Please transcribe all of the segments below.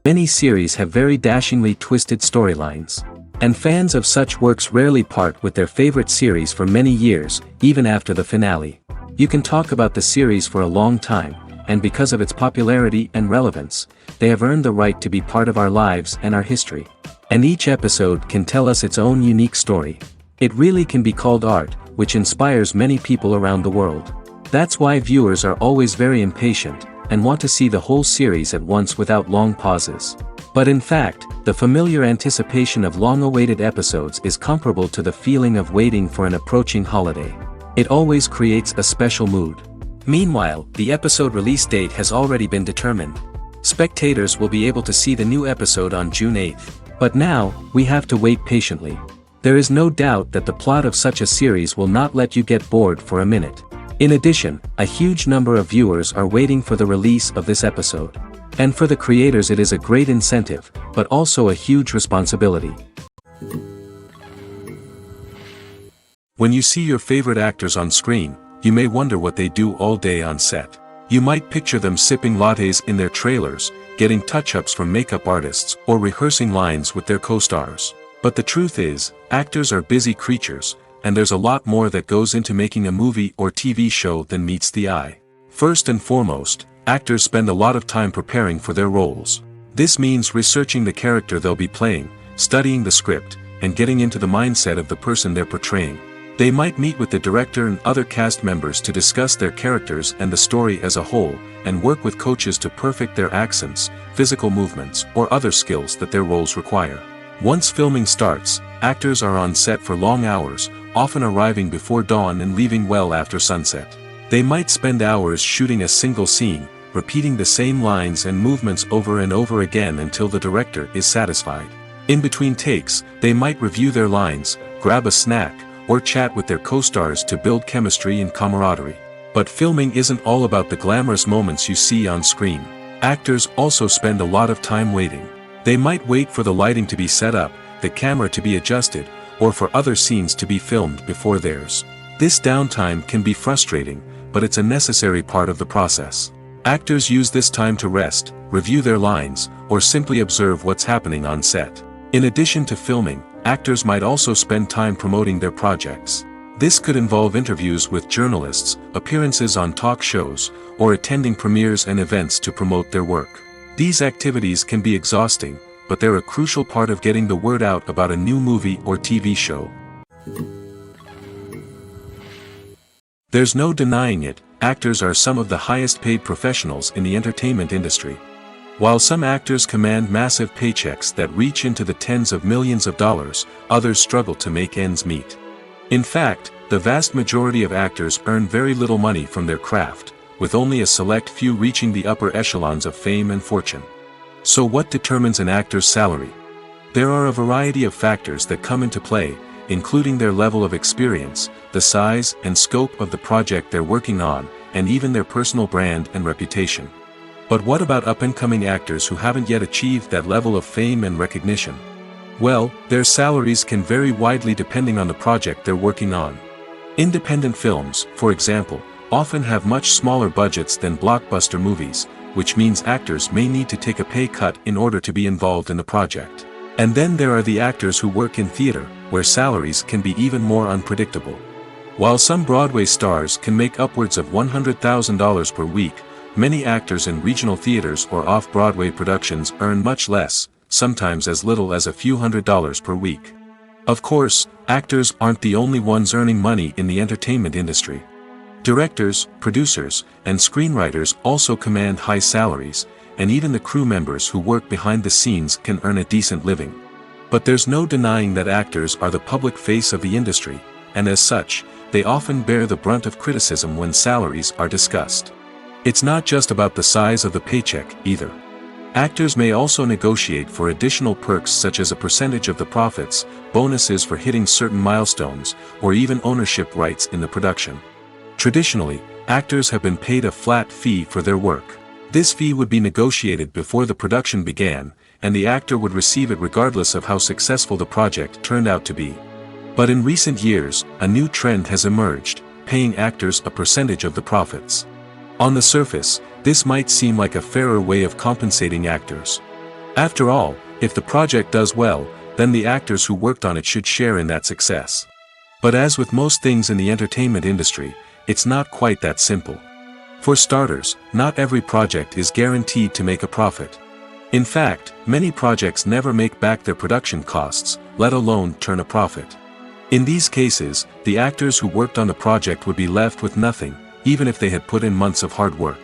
Many series have very dashingly twisted storylines. And fans of such works rarely part with their favorite series for many years, even after the finale. You can talk about the series for a long time, and because of its popularity and relevance, they have earned the right to be part of our lives and our history. And each episode can tell us its own unique story. It really can be called art, which inspires many people around the world. That's why viewers are always very impatient, and want to see the whole series at once without long pauses. But in fact, the familiar anticipation of long-awaited episodes is comparable to the feeling of waiting for an approaching holiday. It always creates a special mood. Meanwhile, the episode release date has already been determined. Spectators will be able to see the new episode on June 8th. But now, we have to wait patiently. There is no doubt that the plot of such a series will not let you get bored for a minute. In addition, a huge number of viewers are waiting for the release of this episode. And for the creators it is a great incentive, but also a huge responsibility. When you see your favorite actors on screen, you may wonder what they do all day on set. You might picture them sipping lattes in their trailers, getting touch-ups from makeup artists, or rehearsing lines with their co-stars. But the truth is, actors are busy creatures, and there's a lot more that goes into making a movie or TV show than meets the eye. First and foremost, actors spend a lot of time preparing for their roles. This means researching the character they'll be playing, studying the script, and getting into the mindset of the person they're portraying. They might meet with the director and other cast members to discuss their characters and the story as a whole, and work with coaches to perfect their accents, physical movements, or other skills that their roles require. Once filming starts, actors are on set for long hours, often arriving before dawn and leaving well after sunset. They might spend hours shooting a single scene, repeating the same lines and movements over and over again until the director is satisfied. In between takes, they might review their lines, grab a snack, or chat with their co-stars to build chemistry and camaraderie. But filming isn't all about the glamorous moments you see on screen. Actors also spend a lot of time waiting. They might wait for the lighting to be set up, the camera to be adjusted, or for other scenes to be filmed before theirs. This downtime can be frustrating, but it's a necessary part of the process. Actors use this time to rest, review their lines, or simply observe what's happening on set. In addition to filming, actors might also spend time promoting their projects. This could involve interviews with journalists, appearances on talk shows, or attending premieres and events to promote their work. These activities can be exhausting, but they're a crucial part of getting the word out about a new movie or TV show. There's no denying it, actors are some of the highest paid professionals in the entertainment industry. While some actors command massive paychecks that reach into the tens of millions of dollars, others struggle to make ends meet. In fact, the vast majority of actors earn very little money from their craft, with only a select few reaching the upper echelons of fame and fortune. So what determines an actor's salary? There are a variety of factors that come into play, including their level of experience, the size and scope of the project they're working on, and even their personal brand and reputation. But what about up-and-coming actors who haven't yet achieved that level of fame and recognition? Well, their salaries can vary widely depending on the project they're working on. Independent films, for example, often have much smaller budgets than blockbuster movies, which means actors may need to take a pay cut in order to be involved in the project. And then there are the actors who work in theater, where salaries can be even more unpredictable. While some Broadway stars can make upwards of $100,000 per week, many actors in regional theaters or off-Broadway productions earn much less, sometimes as little as a few $100s per week. Of course, actors aren't the only ones earning money in the entertainment industry. Directors, producers, and screenwriters also command high salaries, and even the crew members who work behind the scenes can earn a decent living. But there's no denying that actors are the public face of the industry, and as such, they often bear the brunt of criticism when salaries are discussed. It's not just about the size of the paycheck, either. Actors may also negotiate for additional perks such as a percentage of the profits, bonuses for hitting certain milestones, or even ownership rights in the production. Traditionally, actors have been paid a flat fee for their work. This fee would be negotiated before the production began, and the actor would receive it regardless of how successful the project turned out to be. But in recent years, a new trend has emerged, paying actors a percentage of the profits. On the surface, this might seem like a fairer way of compensating actors. After all, if the project does well, then the actors who worked on it should share in that success. But as with most things in the entertainment industry, it's not quite that simple. For starters, not every project is guaranteed to make a profit. In fact, many projects never make back their production costs, let alone turn a profit. In these cases, the actors who worked on the project would be left with nothing, even if they had put in months of hard work.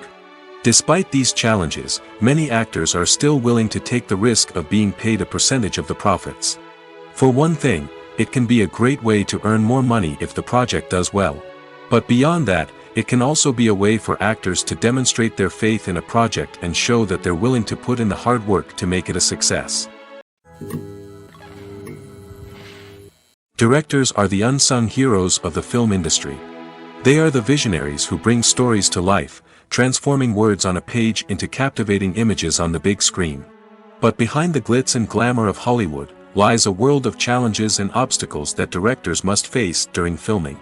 Despite these challenges, many actors are still willing to take the risk of being paid a percentage of the profits. For one thing, it can be a great way to earn more money if the project does well. But beyond that, it can also be a way for actors to demonstrate their faith in a project and show that they're willing to put in the hard work to make it a success. Directors are the unsung heroes of the film industry. They are the visionaries who bring stories to life, transforming words on a page into captivating images on the big screen. But behind the glitz and glamour of Hollywood, lies a world of challenges and obstacles that directors must face during filming.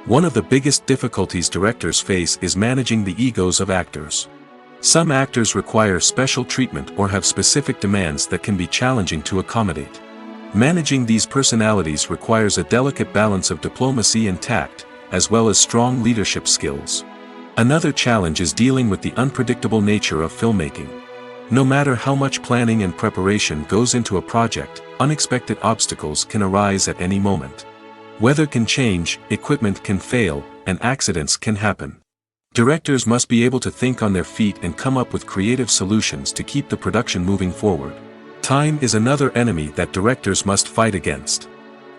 One of the biggest difficulties directors face is managing the egos of actors. Some actors require special treatment or have specific demands that can be challenging to accommodate. Managing these personalities requires a delicate balance of diplomacy and tact, as well as strong leadership skills. Another challenge is dealing with the unpredictable nature of filmmaking. No matter how much planning and preparation goes into a project, unexpected obstacles can arise at any moment. Weather can change, equipment can fail, and accidents can happen. Directors must be able to think on their feet and come up with creative solutions to keep the production moving forward. Time is another enemy that directors must fight against.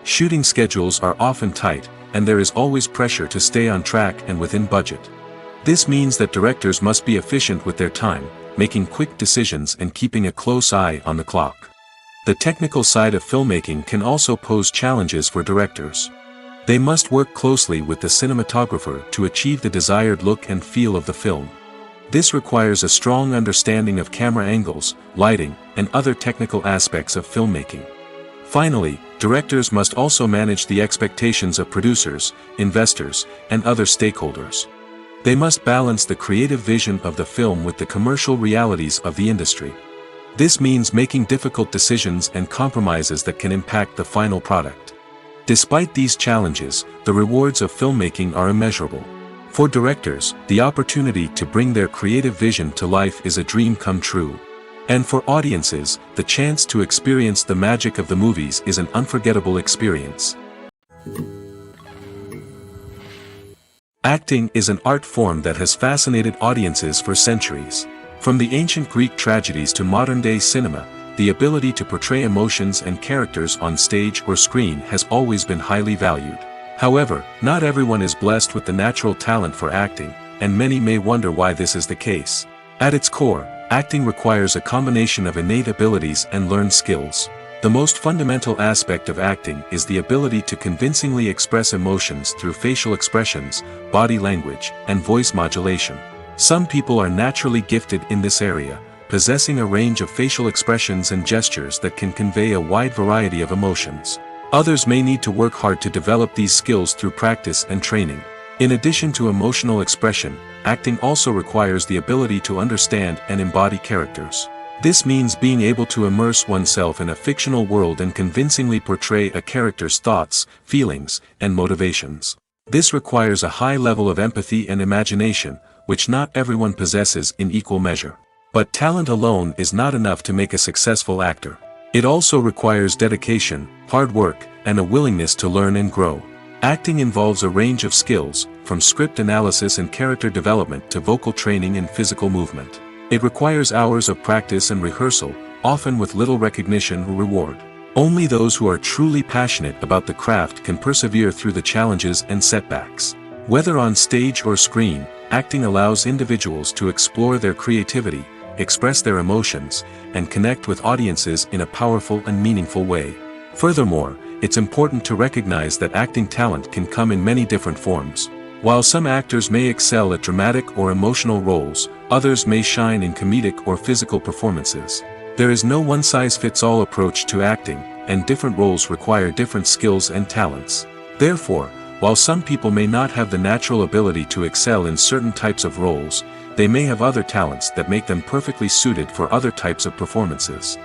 Shooting schedules are often tight, and there is always pressure to stay on track and within budget. This means that directors must be efficient with their time, making quick decisions and keeping a close eye on the clock. The technical side of filmmaking can also pose challenges for directors. They must work closely with the cinematographer to achieve the desired look and feel of the film. This requires a strong understanding of camera angles, lighting, and other technical aspects of filmmaking. Finally, directors must also manage the expectations of producers, investors, and other stakeholders. They must balance the creative vision of the film with the commercial realities of the industry. This means making difficult decisions and compromises that can impact the final product. Despite these challenges, the rewards of filmmaking are immeasurable. For directors, the opportunity to bring their creative vision to life is a dream come true. And for audiences, the chance to experience the magic of the movies is an unforgettable experience. Acting is an art form that has fascinated audiences for centuries. From the ancient Greek tragedies to modern-day cinema, the ability to portray emotions and characters on stage or screen has always been highly valued. However, not everyone is blessed with the natural talent for acting, and many may wonder why this is the case. At its core, acting requires a combination of innate abilities and learned skills. The most fundamental aspect of acting is the ability to convincingly express emotions through facial expressions, body language, and voice modulation. Some people are naturally gifted in this area, possessing a range of facial expressions and gestures that can convey a wide variety of emotions. Others may need to work hard to develop these skills through practice and training. In addition to emotional expression, acting also requires the ability to understand and embody characters. This means being able to immerse oneself in a fictional world and convincingly portray a character's thoughts, feelings, and motivations. This requires a high level of empathy and imagination, which not everyone possesses in equal measure. But talent alone is not enough to make a successful actor. It also requires dedication, hard work, and a willingness to learn and grow. Acting involves a range of skills, from script analysis and character development to vocal training and physical movement. It requires hours of practice and rehearsal, often with little recognition or reward. Only those who are truly passionate about the craft can persevere through the challenges and setbacks. Whether on stage or screen, acting allows individuals to explore their creativity, express their emotions, and connect with audiences in a powerful and meaningful way. Furthermore, it's important to recognize that acting talent can come in many different forms. While some actors may excel at dramatic or emotional roles, others may shine in comedic or physical performances. There is no one-size-fits-all approach to acting, and different roles require different skills and talents. Therefore, while some people may not have the natural ability to excel in certain types of roles, they may have other talents that make them perfectly suited for other types of performances.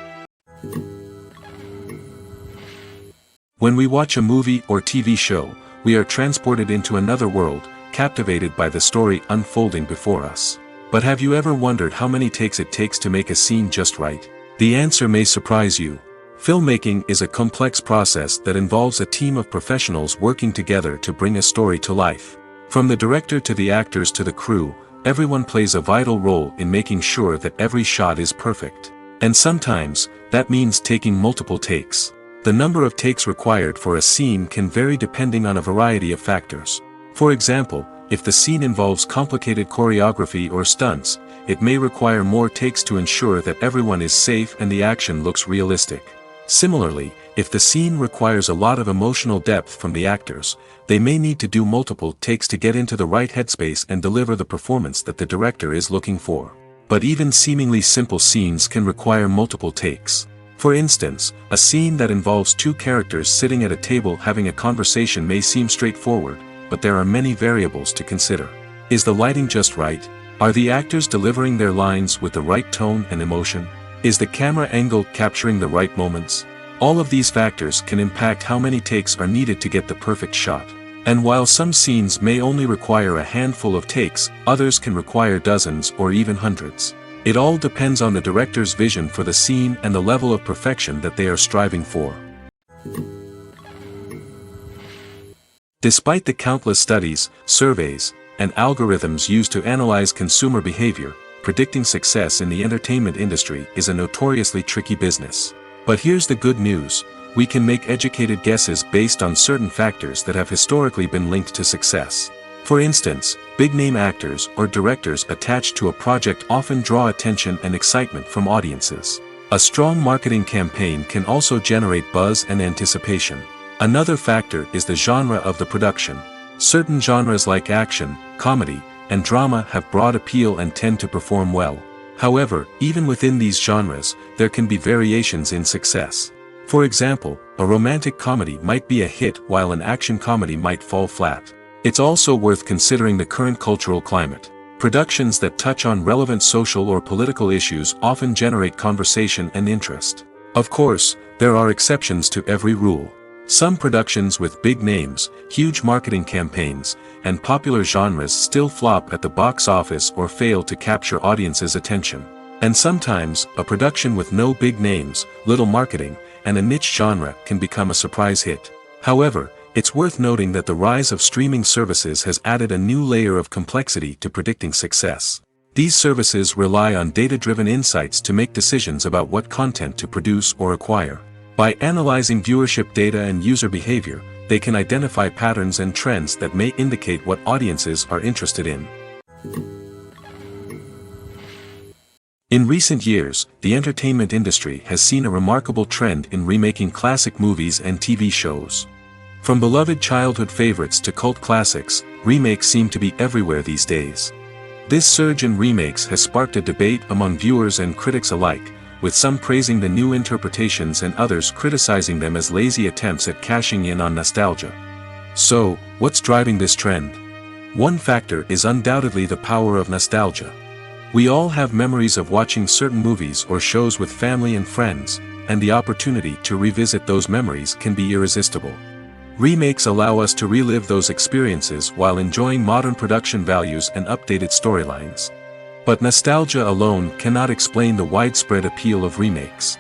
When we watch a movie or TV show, we are transported into another world, captivated by the story unfolding before us. But have you ever wondered how many takes it takes to make a scene just right? The answer may surprise you. Filmmaking is a complex process that involves a team of professionals working together to bring a story to life. From the director to the actors to the crew, everyone plays a vital role in making sure that every shot is perfect. And sometimes, that means taking multiple takes. The number of takes required for a scene can vary depending on a variety of factors. For example, if the scene involves complicated choreography or stunts, it may require more takes to ensure that everyone is safe and the action looks realistic. Similarly, if the scene requires a lot of emotional depth from the actors, they may need to do multiple takes to get into the right headspace and deliver the performance that the director is looking for. But even seemingly simple scenes can require multiple takes. For instance, a scene that involves two characters sitting at a table having a conversation may seem straightforward, but there are many variables to consider. Is the lighting just right? Are the actors delivering their lines with the right tone and emotion? Is the camera angle capturing the right moments? All of these factors can impact how many takes are needed to get the perfect shot. And while some scenes may only require a handful of takes, others can require dozens or even hundreds. It all depends on the director's vision for the scene and the level of perfection that they are striving for. Despite the countless studies, surveys, and algorithms used to analyze consumer behavior, predicting success in the entertainment industry is a notoriously tricky business. But here's the good news: we can make educated guesses based on certain factors that have historically been linked to success. For instance, big-name actors or directors attached to a project often draw attention and excitement from audiences. A strong marketing campaign can also generate buzz and anticipation. Another factor is the genre of the production. Certain genres like action, comedy, and drama have broad appeal and tend to perform well. However, even within these genres, there can be variations in success. For example, a romantic comedy might be a hit while an action comedy might fall flat. It's also worth considering the current cultural climate. Productions that touch on relevant social or political issues often generate conversation and interest. Of course, there are exceptions to every rule. Some productions with big names, huge marketing campaigns, and popular genres still flop at the box office or fail to capture audiences' attention. And sometimes, a production with no big names, little marketing, and a niche genre can become a surprise hit. However, it's worth noting that the rise of streaming services has added a new layer of complexity to predicting success. These services rely on data-driven insights to make decisions about what content to produce or acquire. By analyzing viewership data and user behavior, they can identify patterns and trends that may indicate what audiences are interested in. In recent years, the entertainment industry has seen a remarkable trend in remaking classic movies and TV shows. From beloved childhood favorites to cult classics, remakes seem to be everywhere these days. This surge in remakes has sparked a debate among viewers and critics alike, with some praising the new interpretations and others criticizing them as lazy attempts at cashing in on nostalgia. So, what's driving this trend? One factor is undoubtedly the power of nostalgia. We all have memories of watching certain movies or shows with family and friends, and the opportunity to revisit those memories can be irresistible. Remakes allow us to relive those experiences while enjoying modern production values and updated storylines. But nostalgia alone cannot explain the widespread appeal of remakes.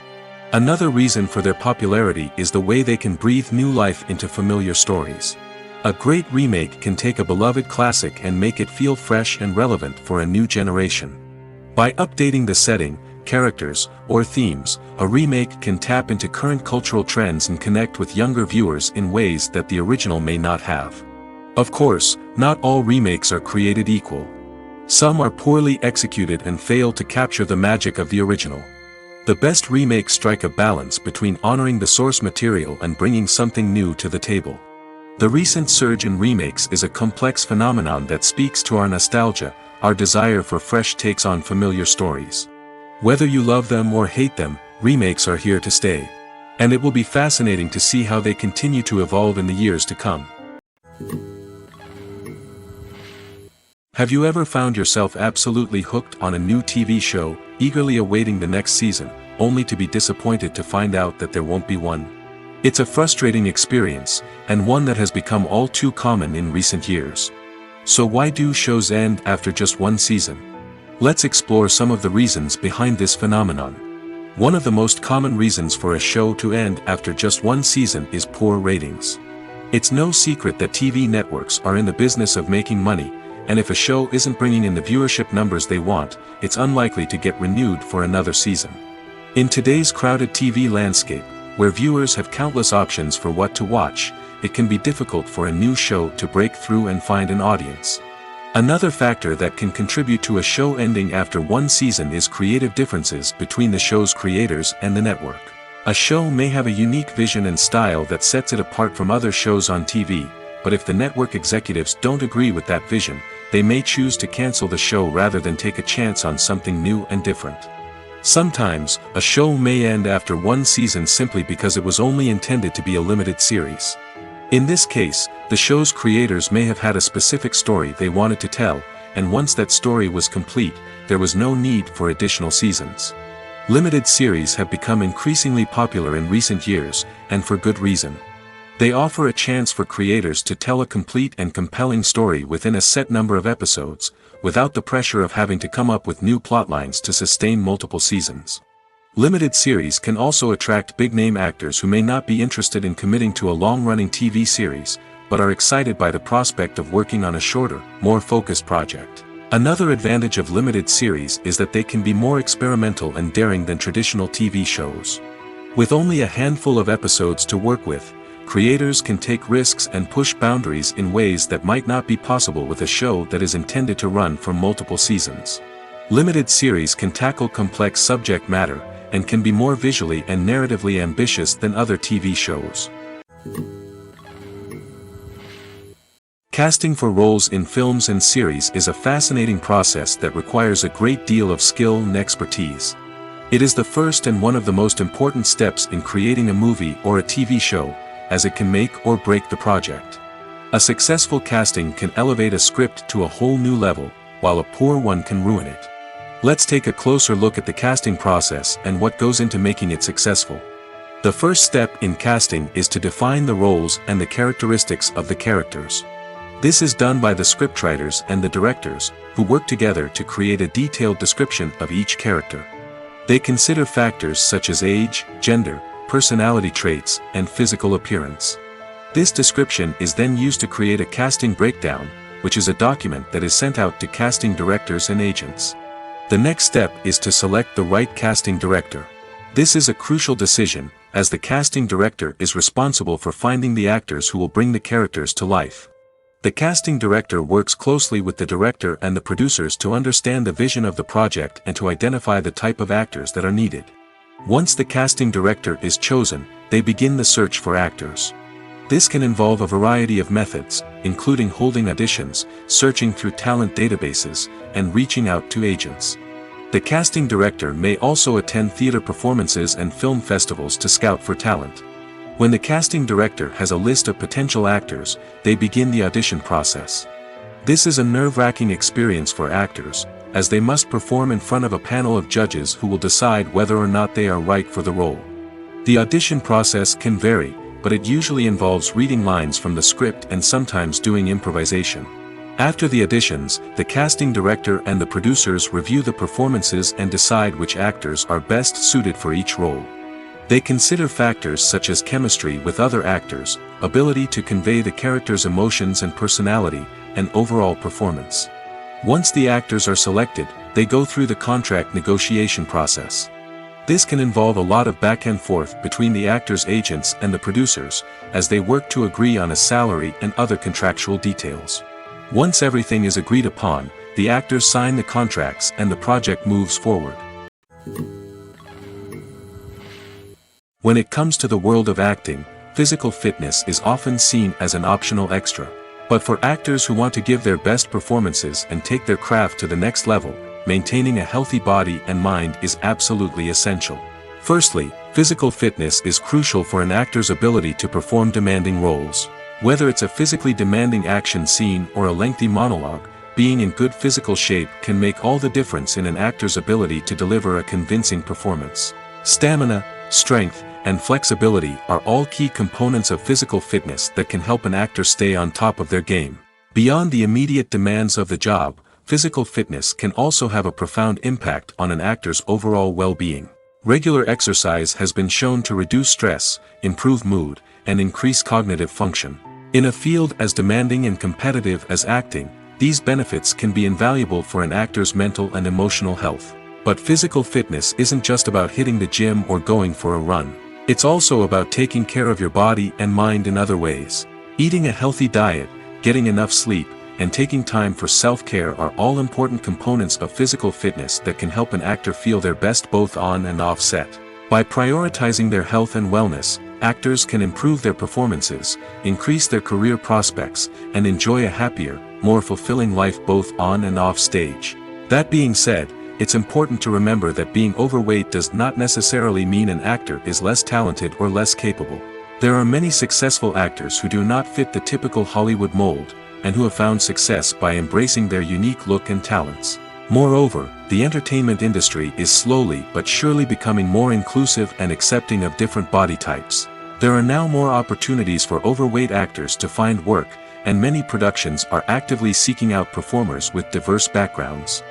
Another reason for their popularity is the way they can breathe new life into familiar stories. A great remake can take a beloved classic and make it feel fresh and relevant for a new generation. By updating the setting, characters, or themes, a remake can tap into current cultural trends and connect with younger viewers in ways that the original may not have. Of course, not all remakes are created equal. Some are poorly executed and fail to capture the magic of the original. The best remakes strike a balance between honoring the source material and bringing something new to the table. The recent surge in remakes is a complex phenomenon that speaks to our nostalgia, our desire for fresh takes on familiar stories. Whether you love them or hate them, remakes are here to stay. And it will be fascinating to see how they continue to evolve in the years to come. Have you ever found yourself absolutely hooked on a new TV show, eagerly awaiting the next season, only to be disappointed to find out that there won't be one? It's a frustrating experience, and one that has become all too common in recent years. So why do shows end after just one season? Let's explore some of the reasons behind this phenomenon. One of the most common reasons for a show to end after just one season is poor ratings. It's no secret that TV networks are in the business of making money, and if a show isn't bringing in the viewership numbers they want, it's unlikely to get renewed for another season. In today's crowded TV landscape, where viewers have countless options for what to watch, it can be difficult for a new show to break through and find an audience. Another factor that can contribute to a show ending after one season is creative differences between the show's creators and the network. A show may have a unique vision and style that sets it apart from other shows on TV, but if the network executives don't agree with that vision, they may choose to cancel the show rather than take a chance on something new and different. Sometimes, a show may end after one season simply because it was only intended to be a limited series. In this case, the show's creators may have had a specific story they wanted to tell, and once that story was complete, there was no need for additional seasons. Limited series have become increasingly popular in recent years, and for good reason. They offer a chance for creators to tell a complete and compelling story within a set number of episodes, without the pressure of having to come up with new plotlines to sustain multiple seasons. Limited series can also attract big-name actors who may not be interested in committing to a long-running TV series, but are excited by the prospect of working on a shorter, more focused project. Another advantage of limited series is that they can be more experimental and daring than traditional TV shows. With only a handful of episodes to work with, creators can take risks and push boundaries in ways that might not be possible with a show that is intended to run for multiple seasons. Limited series can tackle complex subject matter, and can be more visually and narratively ambitious than other TV shows. Casting for roles in films and series is a fascinating process that requires a great deal of skill and expertise. It is the first and one of the most important steps in creating a movie or a TV show, as it can make or break the project. A successful casting can elevate a script to a whole new level, while a poor one can ruin it. Let's take a closer look at the casting process and what goes into making it successful. The first step in casting is to define the roles and the characteristics of the characters. This is done by the scriptwriters and the directors, who work together to create a detailed description of each character. They consider factors such as age, gender, personality traits, and physical appearance. This description is then used to create a casting breakdown, which is a document that is sent out to casting directors and agents. The next step is to select the right casting director. This is a crucial decision, as the casting director is responsible for finding the actors who will bring the characters to life. The casting director works closely with the director and the producers to understand the vision of the project and to identify the type of actors that are needed. Once the casting director is chosen, they begin the search for actors. This can involve a variety of methods, including holding auditions, searching through talent databases, and reaching out to agents. The casting director may also attend theater performances and film festivals to scout for talent. When the casting director has a list of potential actors, they begin the audition process. This is a nerve-wracking experience for actors, as they must perform in front of a panel of judges who will decide whether or not they are right for the role. The audition process can vary, but it usually involves reading lines from the script and sometimes doing improvisation. After the auditions, the casting director and the producers review the performances and decide which actors are best suited for each role. They consider factors such as chemistry with other actors, ability to convey the character's emotions and personality, and overall performance. Once the actors are selected, they go through the contract negotiation process. This can involve a lot of back and forth between the actors' agents and the producers, as they work to agree on a salary and other contractual details. Once everything is agreed upon, the actors sign the contracts and the project moves forward. When it comes to the world of acting, physical fitness is often seen as an optional extra. But for actors who want to give their best performances and take their craft to the next level, maintaining a healthy body and mind is absolutely essential. Firstly, physical fitness is crucial for an actor's ability to perform demanding roles. Whether it's a physically demanding action scene or a lengthy monologue, being in good physical shape can make all the difference in an actor's ability to deliver a convincing performance. Stamina, strength, and flexibility are all key components of physical fitness that can help an actor stay on top of their game. Beyond the immediate demands of the job, physical fitness can also have a profound impact on an actor's overall well-being. Regular exercise has been shown to reduce stress, improve mood, and increase cognitive function. In a field as demanding and competitive as acting, these benefits can be invaluable for an actor's mental and emotional health. But physical fitness isn't just about hitting the gym or going for a run. It's also about taking care of your body and mind in other ways. Eating a healthy diet, getting enough sleep, and taking time for self-care are all important components of physical fitness that can help an actor feel their best both on and off set. By prioritizing their health and wellness, actors can improve their performances, increase their career prospects, and enjoy a happier, more fulfilling life both on and off stage. That being said, it's important to remember that being overweight does not necessarily mean an actor is less talented or less capable. There are many successful actors who do not fit the typical Hollywood mold, and who have found success by embracing their unique look and talents. Moreover, the entertainment industry is slowly but surely becoming more inclusive and accepting of different body types. There are now more opportunities for overweight actors to find work, and many productions are actively seeking out performers with diverse backgrounds.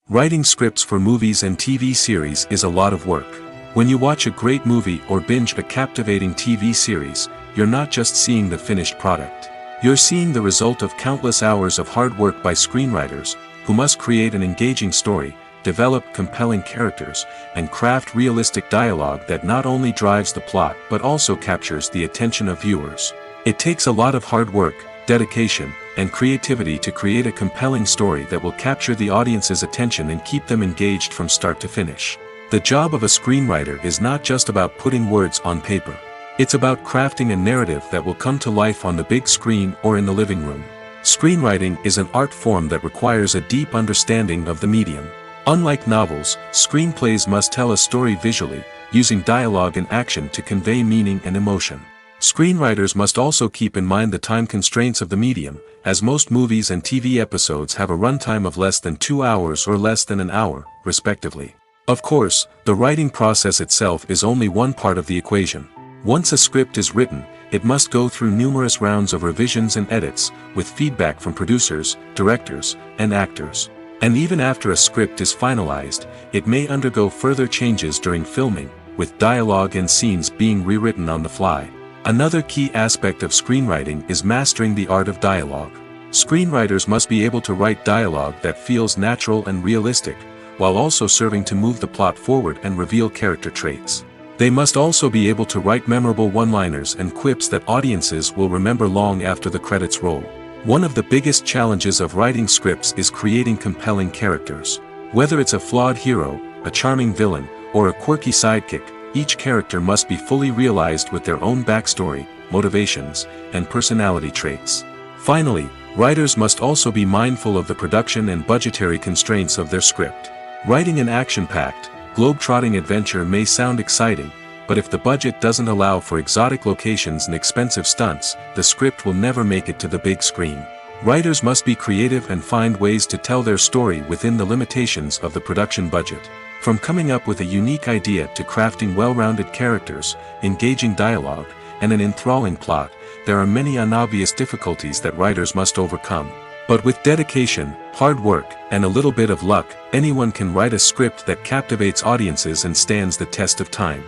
Writing scripts for movies and TV series is a lot of work. When you watch a great movie or binge a captivating TV series, you're not just seeing the finished product. You're seeing the result of countless hours of hard work by screenwriters, who must create an engaging story, develop compelling characters, and craft realistic dialogue that not only drives the plot but also captures the attention of viewers. It takes a lot of hard work, dedication, and creativity to create a compelling story that will capture the audience's attention and keep them engaged from start to finish. The job of a screenwriter is not just about putting words on paper. It's about crafting a narrative that will come to life on the big screen or in the living room. Screenwriting is an art form that requires a deep understanding of the medium. Unlike novels, screenplays must tell a story visually, using dialogue and action to convey meaning and emotion. Screenwriters must also keep in mind the time constraints of the medium, as most movies and TV episodes have a runtime of less than 2 hours or less than an hour, respectively. Of course, the writing process itself is only one part of the equation. Once a script is written, it must go through numerous rounds of revisions and edits, with feedback from producers, directors, and actors. And even after a script is finalized, it may undergo further changes during filming, with dialogue and scenes being rewritten on the fly. Another key aspect of screenwriting is mastering the art of dialogue. Screenwriters must be able to write dialogue that feels natural and realistic, while also serving to move the plot forward and reveal character traits. They must also be able to write memorable one-liners and quips that audiences will remember long after the credits roll. One of the biggest challenges of writing scripts is creating compelling characters. Whether it's a flawed hero, a charming villain, or a quirky sidekick, each character must be fully realized with their own backstory, motivations, and personality traits. Finally, writers must also be mindful of the production and budgetary constraints of their script. Writing an action-packed, globe-trotting adventure may sound exciting, but if the budget doesn't allow for exotic locations and expensive stunts, the script will never make it to the big screen. Writers must be creative and find ways to tell their story within the limitations of the production budget. From coming up with a unique idea to crafting well-rounded characters, engaging dialogue, and an enthralling plot, there are many unobvious difficulties that writers must overcome. But with dedication, hard work, and a little bit of luck, anyone can write a script that captivates audiences and stands the test of time.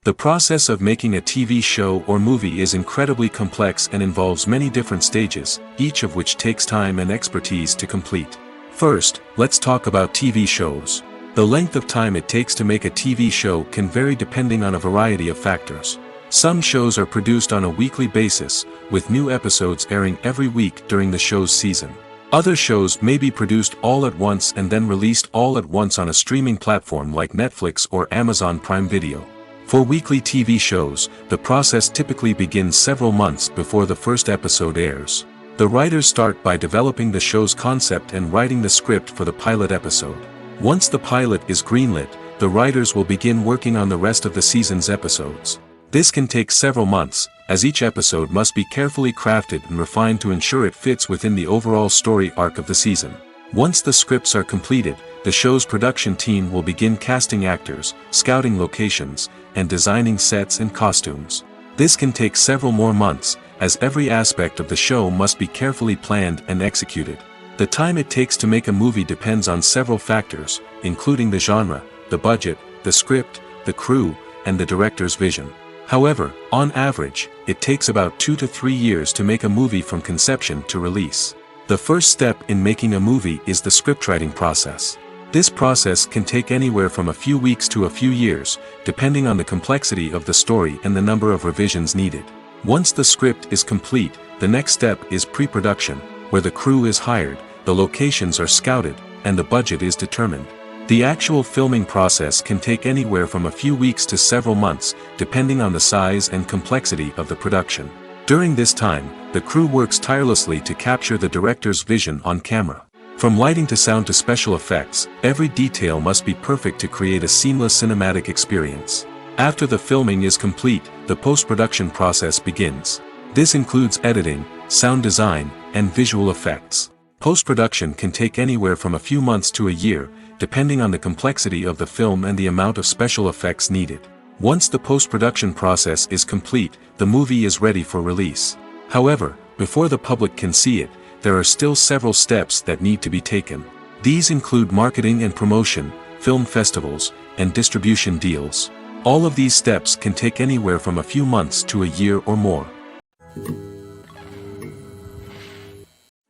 The process of making a TV show or movie is incredibly complex and involves many different stages, each of which takes time and expertise to complete. First, let's talk about TV shows. The length of time it takes to make a TV show can vary depending on a variety of factors. Some shows are produced on a weekly basis, with new episodes airing every week during the show's season. Other shows may be produced all at once and then released all at once on a streaming platform like Netflix or Amazon Prime Video. For weekly TV shows, the process typically begins several months before the first episode airs. The writers start by developing the show's concept and writing the script for the pilot episode. Once the pilot is greenlit, the writers will begin working on the rest of the season's episodes. This can take several months, as each episode must be carefully crafted and refined to ensure it fits within the overall story arc of the season. Once the scripts are completed, the show's production team will begin casting actors, scouting locations, and designing sets and costumes. This can take several more months, as every aspect of the show must be carefully planned and executed. The time it takes to make a movie depends on several factors, including the genre, the budget, the script, the crew, and the director's vision. However, on average, it takes about 2 to 3 years to make a movie from conception to release. The first step in making a movie is the scriptwriting process. This process can take anywhere from a few weeks to a few years, depending on the complexity of the story and the number of revisions needed. Once the script is complete, the next step is pre-production, where the crew is hired, the locations are scouted, and the budget is determined. The actual filming process can take anywhere from a few weeks to several months, depending on the size and complexity of the production. During this time, the crew works tirelessly to capture the director's vision on camera. From lighting to sound to special effects, every detail must be perfect to create a seamless cinematic experience. After the filming is complete, the post-production process begins. This includes editing, sound design, and visual effects. Post-production can take anywhere from a few months to a year, depending on the complexity of the film and the amount of special effects needed. Once the post-production process is complete, the movie is ready for release. However, before the public can see it, there are still several steps that need to be taken. These include marketing and promotion, film festivals, and distribution deals. All of these steps can take anywhere from a few months to a year or more.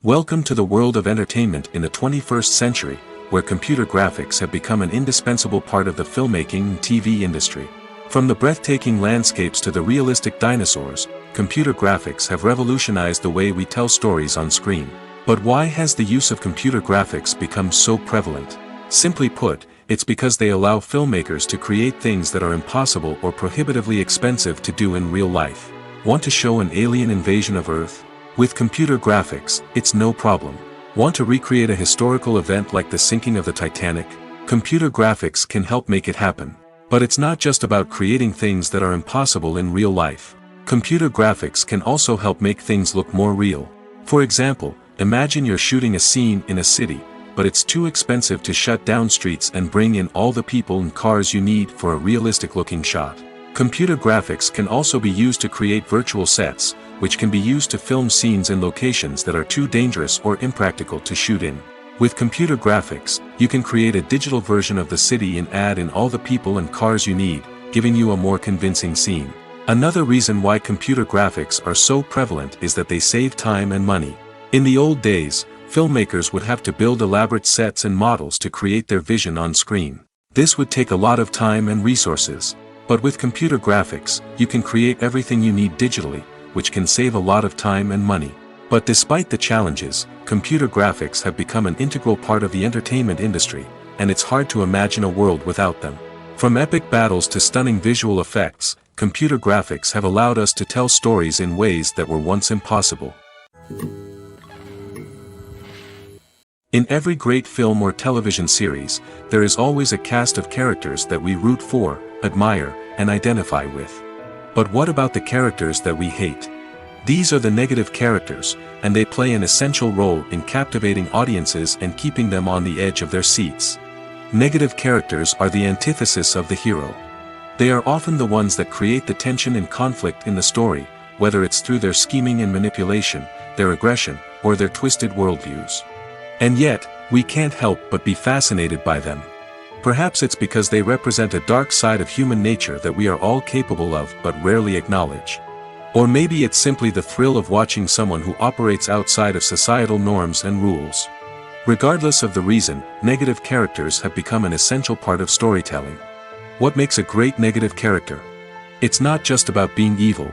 Welcome to the world of entertainment in the 21st century, where computer graphics have become an indispensable part of the filmmaking and TV industry. From the breathtaking landscapes to the realistic dinosaurs, computer graphics have revolutionized the way we tell stories on screen. But why has the use of computer graphics become so prevalent? Simply put, it's because they allow filmmakers to create things that are impossible or prohibitively expensive to do in real life. Want to show an alien invasion of Earth? With computer graphics, it's no problem. Want to recreate a historical event like the sinking of the Titanic? Computer graphics can help make it happen. But it's not just about creating things that are impossible in real life. Computer graphics can also help make things look more real. For example, imagine you're shooting a scene in a city, but it's too expensive to shut down streets and bring in all the people and cars you need for a realistic-looking shot. Computer graphics can also be used to create virtual sets, which can be used to film scenes in locations that are too dangerous or impractical to shoot in. With computer graphics, you can create a digital version of the city and add in all the people and cars you need, giving you a more convincing scene. Another reason why computer graphics are so prevalent is that they save time and money. In the old days, filmmakers would have to build elaborate sets and models to create their vision on screen. This would take a lot of time and resources. But with computer graphics, you can create everything you need digitally, which can save a lot of time and money. But despite the challenges, computer graphics have become an integral part of the entertainment industry, and it's hard to imagine a world without them. From epic battles to stunning visual effects, computer graphics have allowed us to tell stories in ways that were once impossible. In every great film or television series, there is always a cast of characters that we root for, admire, and identify with. But what about the characters that we hate? These are the negative characters, and they play an essential role in captivating audiences and keeping them on the edge of their seats. Negative characters are the antithesis of the hero. They are often the ones that create the tension and conflict in the story, whether it's through their scheming and manipulation, their aggression, or their twisted worldviews. And yet, we can't help but be fascinated by them. Perhaps it's because they represent a dark side of human nature that we are all capable of but rarely acknowledge. Or maybe it's simply the thrill of watching someone who operates outside of societal norms and rules. Regardless of the reason, negative characters have become an essential part of storytelling. What makes a great negative character? It's not just about being evil.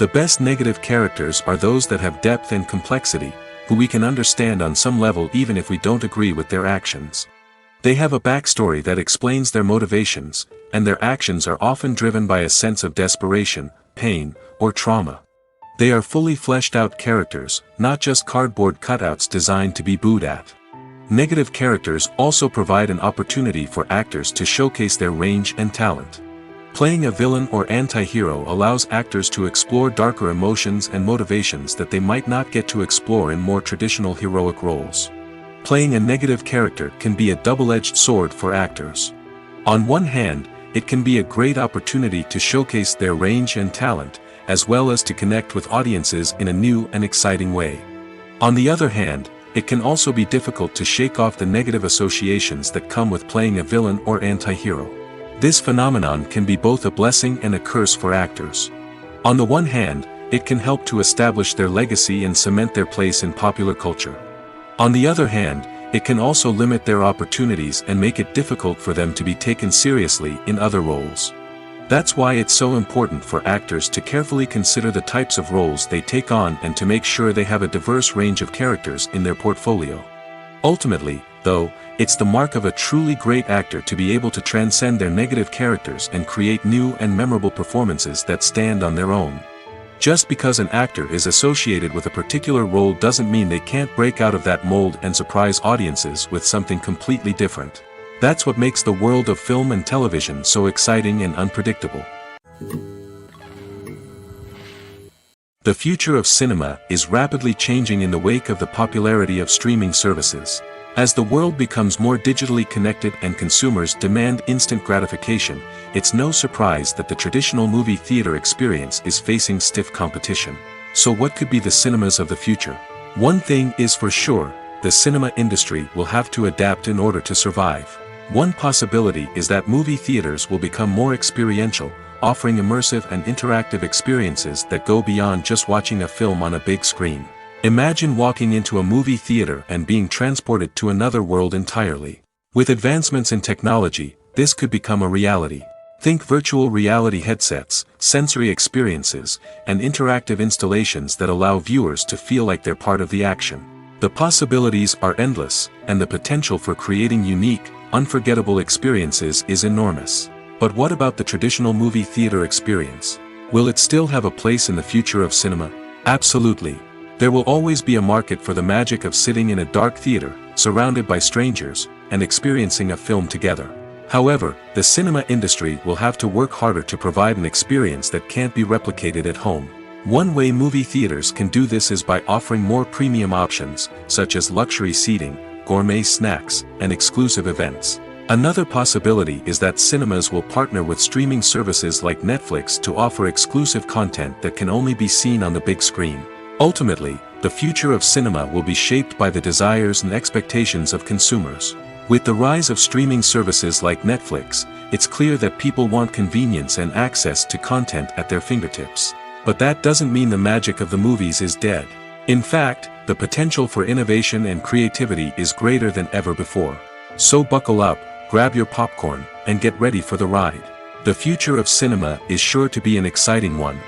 The best negative characters are those that have depth and complexity, who we can understand on some level even if we don't agree with their actions. They have a backstory that explains their motivations, and their actions are often driven by a sense of desperation, pain, or trauma. They are fully fleshed out characters, not just cardboard cutouts designed to be booed at. Negative characters also provide an opportunity for actors to showcase their range and talent. Playing a villain or anti-hero allows actors to explore darker emotions and motivations that they might not get to explore in more traditional heroic roles. playing a negative character can be a double-edged sword for actors. On one hand, it can be a great opportunity to showcase their range and talent, as well as to connect with audiences in a new and exciting way. On the other hand, it can also be difficult to shake off the negative associations that come with playing a villain or anti-hero. This phenomenon can be both a blessing and a curse for actors. On the one hand, it can help to establish their legacy and cement their place in popular culture. On the other hand, it can also limit their opportunities and make it difficult for them to be taken seriously in other roles. That's why it's so important for actors to carefully consider the types of roles they take on and to make sure they have a diverse range of characters in their portfolio. Ultimately, though, it's the mark of a truly great actor to be able to transcend their negative characters and create new and memorable performances that stand on their own. Just because an actor is associated with a particular role doesn't mean they can't break out of that mold and surprise audiences with something completely different. That's what makes the world of film and television so exciting and unpredictable. The future of cinema is rapidly changing in the wake of the popularity of streaming services. As the world becomes more digitally connected and consumers demand instant gratification, it's no surprise that the traditional movie theater experience is facing stiff competition. So what could be the cinemas of the future? One thing is for sure, the cinema industry will have to adapt in order to survive. One possibility is that movie theaters will become more experiential, offering immersive and interactive experiences that go beyond just watching a film on a big screen. Imagine walking into a movie theater and being transported to another world entirely. With advancements in technology, this could become a reality. Think virtual reality headsets, sensory experiences, and interactive installations that allow viewers to feel like they're part of the action. The possibilities are endless, and the potential for creating unique, unforgettable experiences is enormous. But what about the traditional movie theater experience? Will it still have a place in the future of cinema? Absolutely. There will always be a market for the magic of sitting in a dark theater, surrounded by strangers, and experiencing a film together. However, the cinema industry will have to work harder to provide an experience that can't be replicated at home. One way movie theaters can do this is by offering more premium options, such as luxury seating, gourmet snacks, and exclusive events. Another possibility is that cinemas will partner with streaming services like Netflix to offer exclusive content that can only be seen on the big screen. Ultimately, the future of cinema will be shaped by the desires and expectations of consumers. With the rise of streaming services like Netflix, it's clear that people want convenience and access to content at their fingertips. But that doesn't mean the magic of the movies is dead. In fact, the potential for innovation and creativity is greater than ever before. So buckle up, grab your popcorn, and get ready for the ride. The future of cinema is sure to be an exciting one.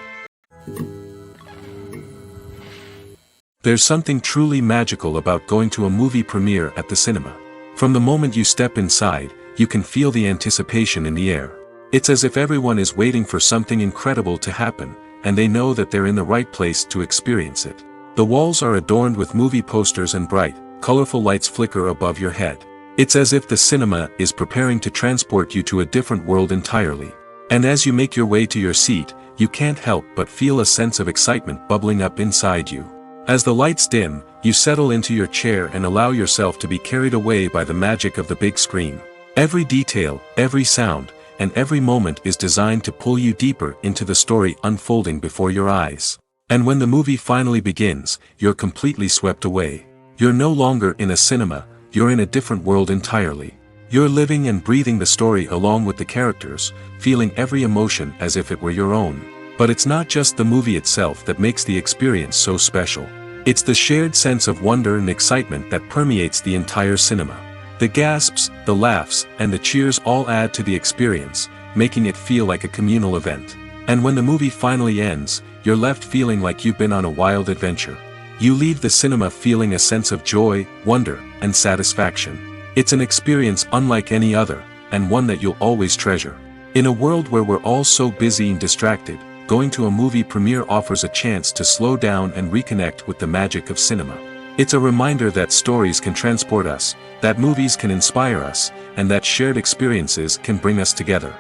There's something truly magical about going to a movie premiere at the cinema. From the moment you step inside, you can feel the anticipation in the air. It's as if everyone is waiting for something incredible to happen, and they know that they're in the right place to experience it. The walls are adorned with movie posters and bright, colorful lights flicker above your head. It's as if the cinema is preparing to transport you to a different world entirely. And as you make your way to your seat, you can't help but feel a sense of excitement bubbling up inside you. As the lights dim, you settle into your chair and allow yourself to be carried away by the magic of the big screen. Every detail, every sound, and every moment is designed to pull you deeper into the story unfolding before your eyes. And when the movie finally begins, you're completely swept away. You're no longer in a cinema, you're in a different world entirely. You're living and breathing the story along with the characters, feeling every emotion as if it were your own. But it's not just the movie itself that makes the experience so special. It's the shared sense of wonder and excitement that permeates the entire cinema. The gasps, the laughs, and the cheers all add to the experience, making it feel like a communal event. And when the movie finally ends, you're left feeling like you've been on a wild adventure. You leave the cinema feeling a sense of joy, wonder, and satisfaction. It's an experience unlike any other, and one that you'll always treasure. In a world where we're all so busy and distracted, going to a movie premiere offers a chance to slow down and reconnect with the magic of cinema. It's a reminder that stories can transport us, that movies can inspire us, and that shared experiences can bring us together.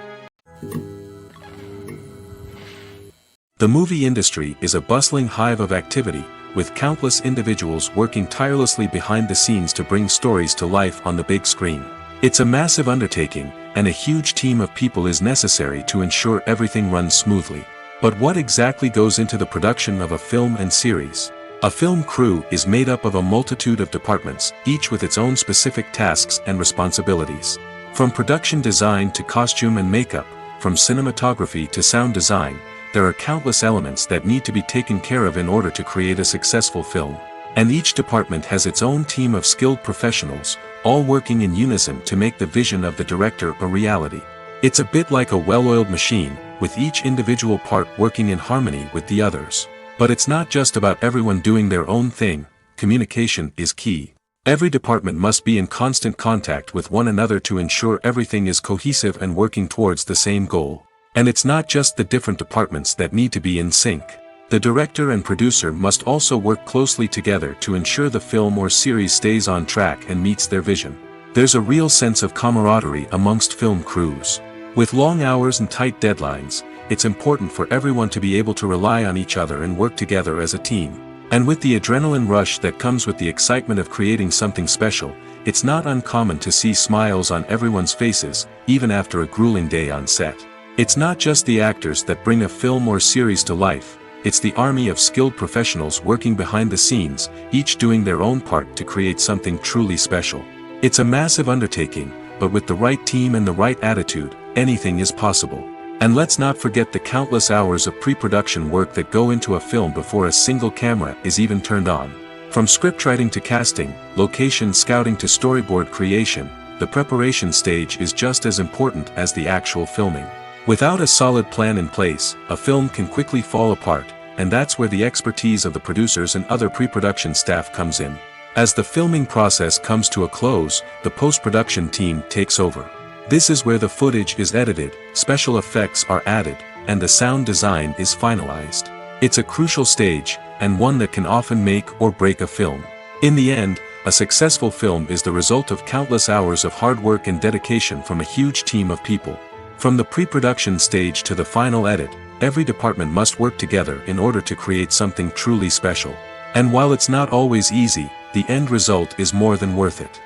The movie industry is a bustling hive of activity, with countless individuals working tirelessly behind the scenes to bring stories to life on the big screen. It's a massive undertaking, and a huge team of people is necessary to ensure everything runs smoothly. But what exactly goes into the production of a film and series? A film crew is made up of a multitude of departments, each with its own specific tasks and responsibilities. From production design to costume and makeup, from cinematography to sound design, there are countless elements that need to be taken care of in order to create a successful film. And each department has its own team of skilled professionals, all working in unison to make the vision of the director a reality. It's a bit like a well-oiled machine, with each individual part working in harmony with the others. But it's not just about everyone doing their own thing. Communication is key. Every department must be in constant contact with one another to ensure everything is cohesive and working towards the same goal. And it's not just the different departments that need to be in sync. The director and producer must also work closely together to ensure the film or series stays on track and meets their vision. There's a real sense of camaraderie amongst film crews. With long hours and tight deadlines, it's important for everyone to be able to rely on each other and work together as a team. And with the adrenaline rush that comes with the excitement of creating something special, it's not uncommon to see smiles on everyone's faces, even after a grueling day on set. It's not just the actors that bring a film or series to life, it's the army of skilled professionals working behind the scenes, each doing their own part to create something truly special. It's a massive undertaking, but with the right team and the right attitude, anything is possible. And let's not forget the countless hours of pre-production work that go into a film before a single camera is even turned on. From scriptwriting to casting, location scouting to storyboard creation, the preparation stage is just as important as the actual filming. Without a solid plan in place, a film can quickly fall apart, and that's where the expertise of the producers and other pre-production staff comes in. As the filming process comes to a close, the post-production team takes over. This is where the footage is edited, special effects are added, and the sound design is finalized. It's a crucial stage, and one that can often make or break a film. In the end, a successful film is the result of countless hours of hard work and dedication from a huge team of people. From the pre-production stage to the final edit, every department must work together in order to create something truly special. And while it's not always easy, the end result is more than worth it.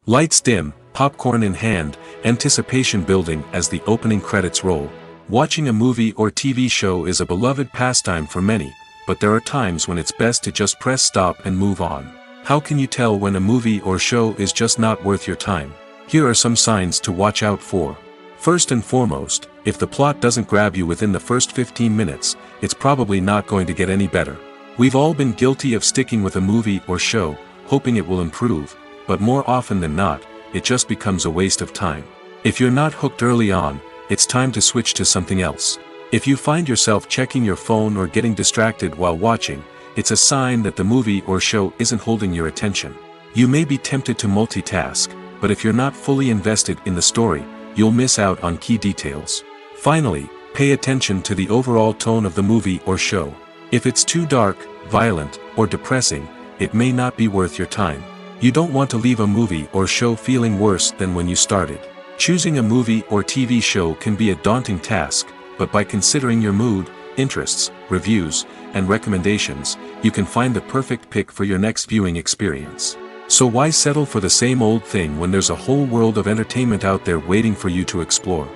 Lights dim, popcorn in hand, anticipation building as the opening credits roll. Watching a movie or TV show is a beloved pastime for many, but there are times when it's best to just press stop and move on. How can you tell when a movie or show is just not worth your time? Here are some signs to watch out for. First and foremost, if the plot doesn't grab you within the first 15 minutes, it's probably not going to get any better. We've all been guilty of sticking with a movie or show, hoping it will improve, but more often than not, it just becomes a waste of time. If you're not hooked early on, it's time to switch to something else. If you find yourself checking your phone or getting distracted while watching, it's a sign that the movie or show isn't holding your attention. You may be tempted to multitask, but if you're not fully invested in the story, you'll miss out on key details. Finally, pay attention to the overall tone of the movie or show. If it's too dark, violent, or depressing, it may not be worth your time. You don't want to leave a movie or show feeling worse than when you started. Choosing a movie or TV show can be a daunting task, but by considering your mood, interests, reviews, and recommendations, you can find the perfect pick for your next viewing experience. So why settle for the same old thing when there's a whole world of entertainment out there waiting for you to explore?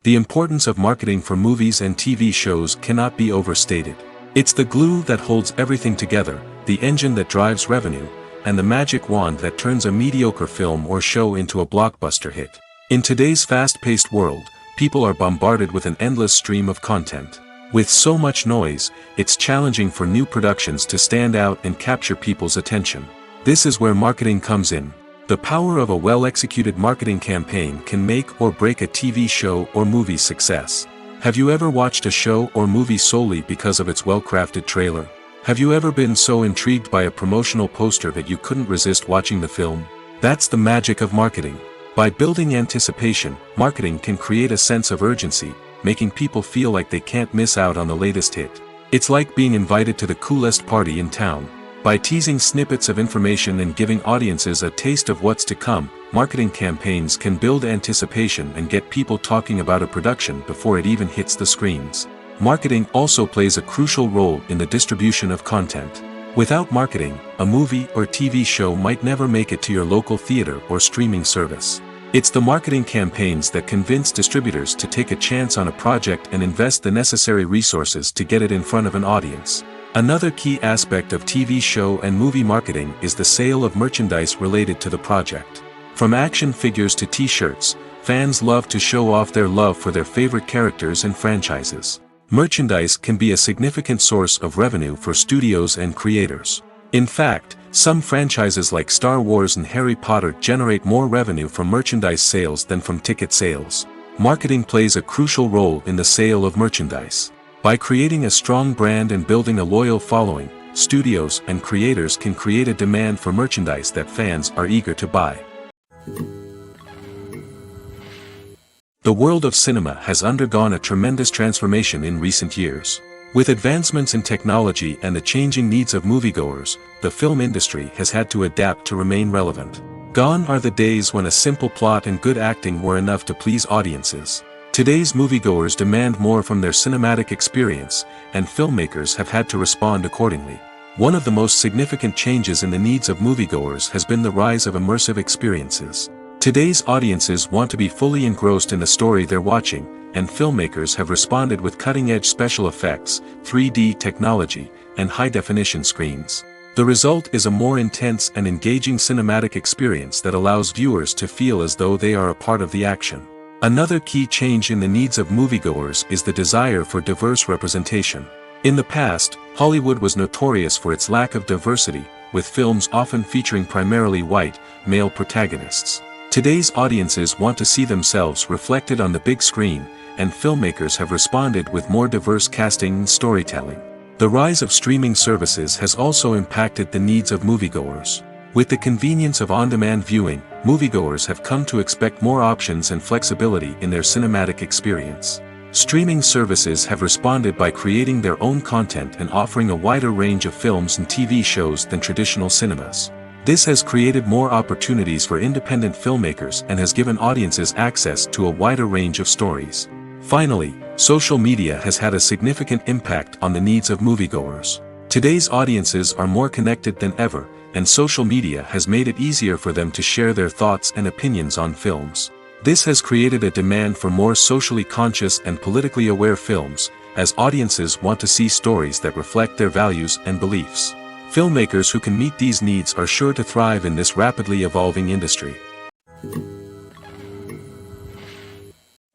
The importance of marketing for movies and TV shows cannot be overstated. It's the glue that holds everything together, the engine that drives revenue, and the magic wand that turns a mediocre film or show into a blockbuster hit. In today's fast-paced world, people are bombarded with an endless stream of content. With so much noise, it's challenging for new productions to stand out and capture people's attention. This is where marketing comes in. The power of a well-executed marketing campaign can make or break a TV show or movie's success. Have you ever watched a show or movie solely because of its well-crafted trailer? Have you ever been so intrigued by a promotional poster that you couldn't resist watching the film? That's the magic of marketing. By building anticipation, marketing can create a sense of urgency, making people feel like they can't miss out on the latest hit. It's like being invited to the coolest party in town. By teasing snippets of information and giving audiences a taste of what's to come, marketing campaigns can build anticipation and get people talking about a production before it even hits the screens. Marketing also plays a crucial role in the distribution of content. Without marketing, a movie or TV show might never make it to your local theater or streaming service. It's the marketing campaigns that convince distributors to take a chance on a project and invest the necessary resources to get it in front of an audience. Another key aspect of TV show and movie marketing is the sale of merchandise related to the project. From action figures to t-shirts, fans love to show off their love for their favorite characters and franchises. Merchandise can be a significant source of revenue for studios and creators. In fact, some franchises like Star Wars and Harry Potter generate more revenue from merchandise sales than from ticket sales. Marketing plays a crucial role in the sale of merchandise. By creating a strong brand and building a loyal following, studios and creators can create a demand for merchandise that fans are eager to buy. The world of cinema has undergone a tremendous transformation in recent years. With advancements in technology and the changing needs of moviegoers, the film industry has had to adapt to remain relevant. Gone are the days when a simple plot and good acting were enough to please audiences. Today's moviegoers demand more from their cinematic experience, and filmmakers have had to respond accordingly. One of the most significant changes in the needs of moviegoers has been the rise of immersive experiences. Today's audiences want to be fully engrossed in the story they're watching, and filmmakers have responded with cutting-edge special effects, 3D technology, and high-definition screens. The result is a more intense and engaging cinematic experience that allows viewers to feel as though they are a part of the action. Another key change in the needs of moviegoers is the desire for diverse representation. In the past, Hollywood was notorious for its lack of diversity, with films often featuring primarily white, male protagonists. Today's audiences want to see themselves reflected on the big screen, and filmmakers have responded with more diverse casting and storytelling. The rise of streaming services has also impacted the needs of moviegoers. With the convenience of on-demand viewing, moviegoers have come to expect more options and flexibility in their cinematic experience. Streaming services have responded by creating their own content and offering a wider range of films and TV shows than traditional cinemas. This has created more opportunities for independent filmmakers and has given audiences access to a wider range of stories. Finally, social media has had a significant impact on the needs of moviegoers. Today's audiences are more connected than ever, and social media has made it easier for them to share their thoughts and opinions on films. This has created a demand for more socially conscious and politically aware films, as audiences want to see stories that reflect their values and beliefs. Filmmakers who can meet these needs are sure to thrive in this rapidly evolving industry.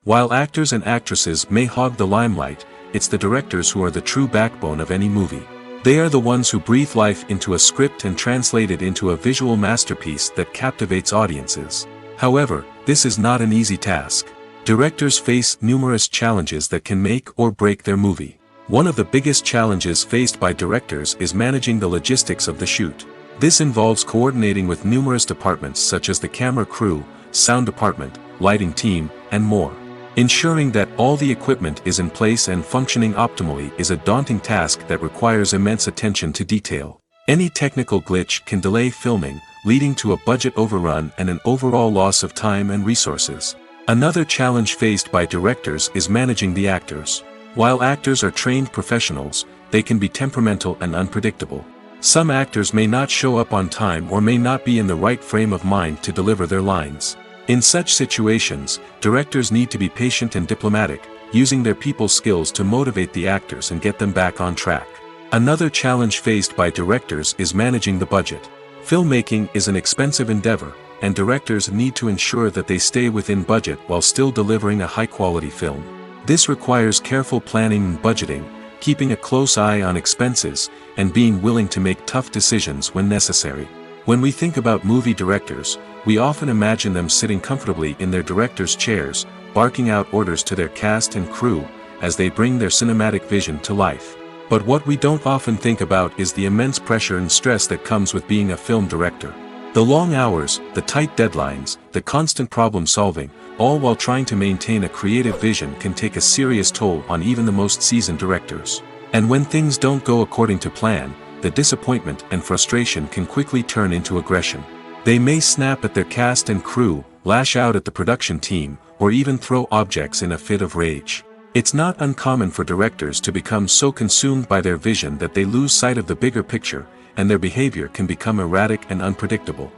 While actors and actresses may hog the limelight, it's the directors who are the true backbone of any movie. They are the ones who breathe life into a script and translate it into a visual masterpiece that captivates audiences. However, this is not an easy task. Directors face numerous challenges that can make or break their movie. One of the biggest challenges faced by directors is managing the logistics of the shoot. This involves coordinating with numerous departments such as the camera crew, sound department, lighting team, and more. Ensuring that all the equipment is in place and functioning optimally is a daunting task that requires immense attention to detail. Any technical glitch can delay filming, leading to a budget overrun and an overall loss of time and resources. Another challenge faced by directors is managing the actors. While actors are trained professionals, they can be temperamental and unpredictable. Some actors may not show up on time or may not be in the right frame of mind to deliver their lines. In such situations, directors need to be patient and diplomatic, using their people skills to motivate the actors and get them back on track. Another challenge faced by directors is managing the budget. Filmmaking is an expensive endeavor, and directors need to ensure that they stay within budget while still delivering a high-quality film. This requires careful planning and budgeting, keeping a close eye on expenses, and being willing to make tough decisions when necessary. When we think about movie directors, we often imagine them sitting comfortably in their director's chairs, barking out orders to their cast and crew, as they bring their cinematic vision to life. But what we don't often think about is the immense pressure and stress that comes with being a film director. The long hours, the tight deadlines, the constant problem solving, all while trying to maintain a creative vision can take a serious toll on even the most seasoned directors. And when things don't go according to plan, the disappointment and frustration can quickly turn into aggression. They may snap at their cast and crew, lash out at the production team, or even throw objects in a fit of rage. It's not uncommon for directors to become so consumed by their vision that they lose sight of the bigger picture, and their behavior can become erratic and unpredictable.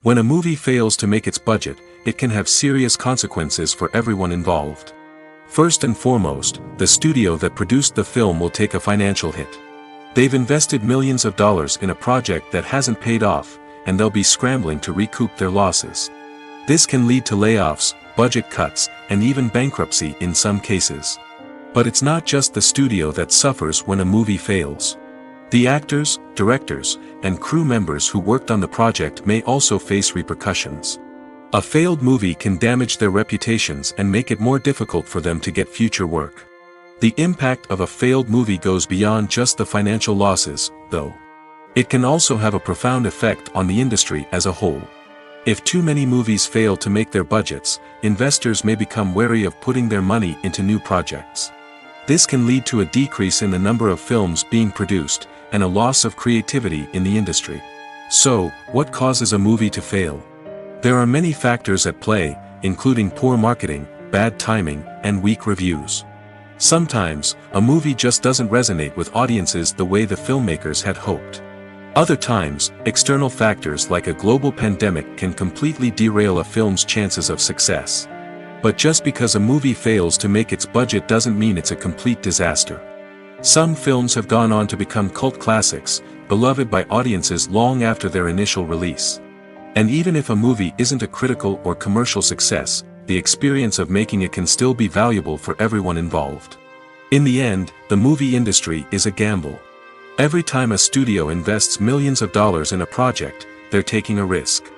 When a movie fails to make its budget, it can have serious consequences for everyone involved. First and foremost, the studio that produced the film will take a financial hit. They've invested millions of dollars in a project that hasn't paid off, and they'll be scrambling to recoup their losses. This can lead to layoffs, budget cuts, and even bankruptcy in some cases. But it's not just the studio that suffers when a movie fails. The actors, directors, and crew members who worked on the project may also face repercussions. A failed movie can damage their reputations and make it more difficult for them to get future work. The impact of a failed movie goes beyond just the financial losses, though. It can also have a profound effect on the industry as a whole. If too many movies fail to make their budgets, investors may become wary of putting their money into new projects. This can lead to a decrease in the number of films being produced, and a loss of creativity in the industry. So, what causes a movie to fail? There are many factors at play, including poor marketing, bad timing, and weak reviews. Sometimes, a movie just doesn't resonate with audiences the way the filmmakers had hoped. Other times, external factors like a global pandemic can completely derail a film's chances of success. But just because a movie fails to make its budget doesn't mean it's a complete disaster. Some films have gone on to become cult classics, beloved by audiences long after their initial release. And even if a movie isn't a critical or commercial success, the experience of making it can still be valuable for everyone involved. In the end, the movie industry is a gamble. Every time a studio invests millions of dollars in a project, they're taking a risk.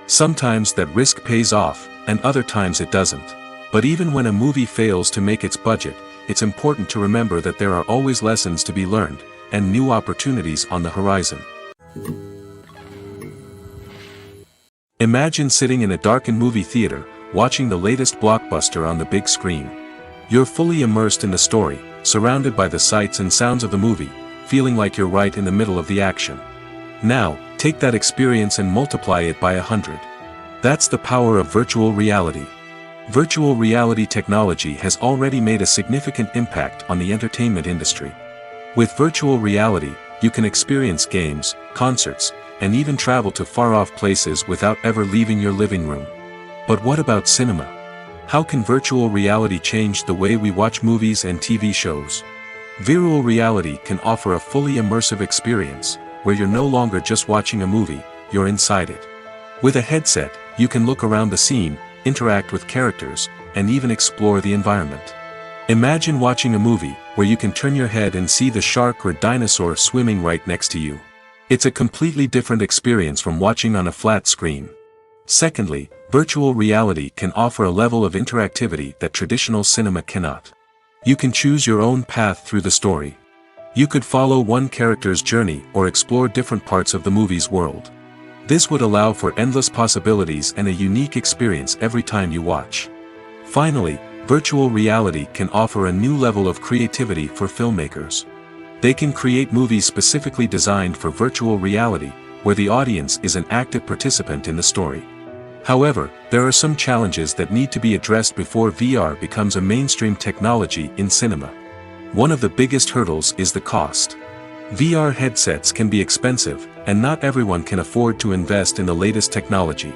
Sometimes that risk pays off, and other times it doesn't. But even when a movie fails to make its budget, it's important to remember that there are always lessons to be learned, and new opportunities on the horizon. Imagine sitting in a darkened movie theater, watching the latest blockbuster on the big screen. You're fully immersed in the story, surrounded by the sights and sounds of the movie, feeling like you're right in the middle of the action. Now, take that experience and multiply it by 100. That's the power of virtual reality. Virtual reality technology has already made a significant impact on the entertainment industry. With virtual reality, you can experience games, concerts, and even travel to far-off places without ever leaving your living room. But what about cinema? How can virtual reality change the way we watch movies and TV shows? Virtual reality can offer a fully immersive experience, where you're no longer just watching a movie, you're inside it. With a headset, you can look around the scene, interact with characters, and even explore the environment. Imagine watching a movie where you can turn your head and see the shark or dinosaur swimming right next to you. It's a completely different experience from watching on a flat screen. Secondly, virtual reality can offer a level of interactivity that traditional cinema cannot. You can choose your own path through the story. You could follow one character's journey or explore different parts of the movie's world. This would allow for endless possibilities and a unique experience every time you watch. Finally, virtual reality can offer a new level of creativity for filmmakers. They can create movies specifically designed for virtual reality, where the audience is an active participant in the story. However, there are some challenges that need to be addressed before VR becomes a mainstream technology in cinema. One of the biggest hurdles is the cost. VR headsets can be expensive, and not everyone can afford to invest in the latest technology.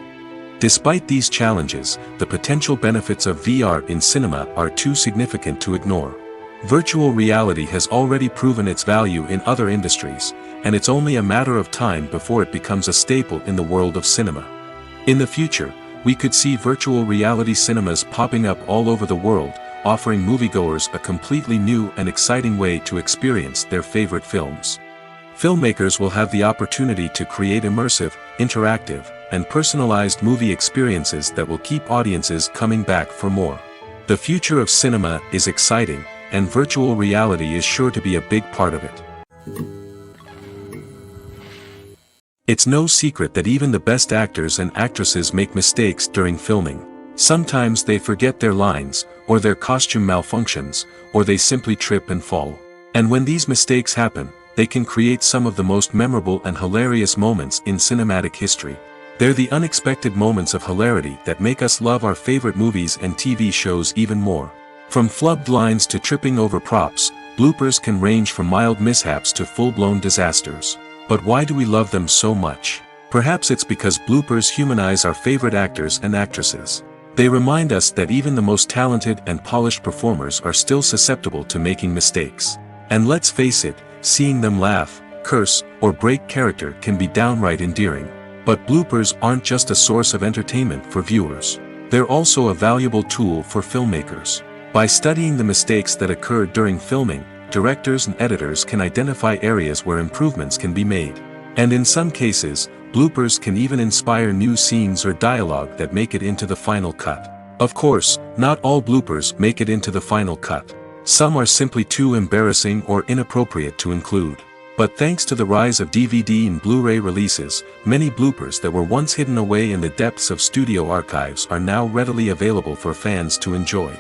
Despite these challenges, the potential benefits of VR in cinema are too significant to ignore. Virtual reality has already proven its value in other industries, and it's only a matter of time before it becomes a staple in the world of cinema. In the future, we could see virtual reality cinemas popping up all over the world, offering moviegoers a completely new and exciting way to experience their favorite films. Filmmakers will have the opportunity to create immersive, interactive, and personalized movie experiences that will keep audiences coming back for more. The future of cinema is exciting, and virtual reality is sure to be a big part of it. It's no secret that even the best actors and actresses make mistakes during filming. Sometimes they forget their lines, or their costume malfunctions, or they simply trip and fall. And when these mistakes happen, they can create some of the most memorable and hilarious moments in cinematic history. They're the unexpected moments of hilarity that make us love our favorite movies and TV shows even more. From flubbed lines to tripping over props, bloopers can range from mild mishaps to full-blown disasters. But why do we love them so much? Perhaps it's because bloopers humanize our favorite actors and actresses. They remind us that even the most talented and polished performers are still susceptible to making mistakes. And let's face it, seeing them laugh, curse, or break character can be downright endearing. But bloopers aren't just a source of entertainment for viewers. They're also a valuable tool for filmmakers. By studying the mistakes that occurred during filming, directors and editors can identify areas where improvements can be made. And in some cases, bloopers can even inspire new scenes or dialogue that make it into the final cut. Of course, not all bloopers make it into the final cut. Some are simply too embarrassing or inappropriate to include. But thanks to the rise of DVD and Blu-ray releases, many bloopers that were once hidden away in the depths of studio archives are now readily available for fans to enjoy.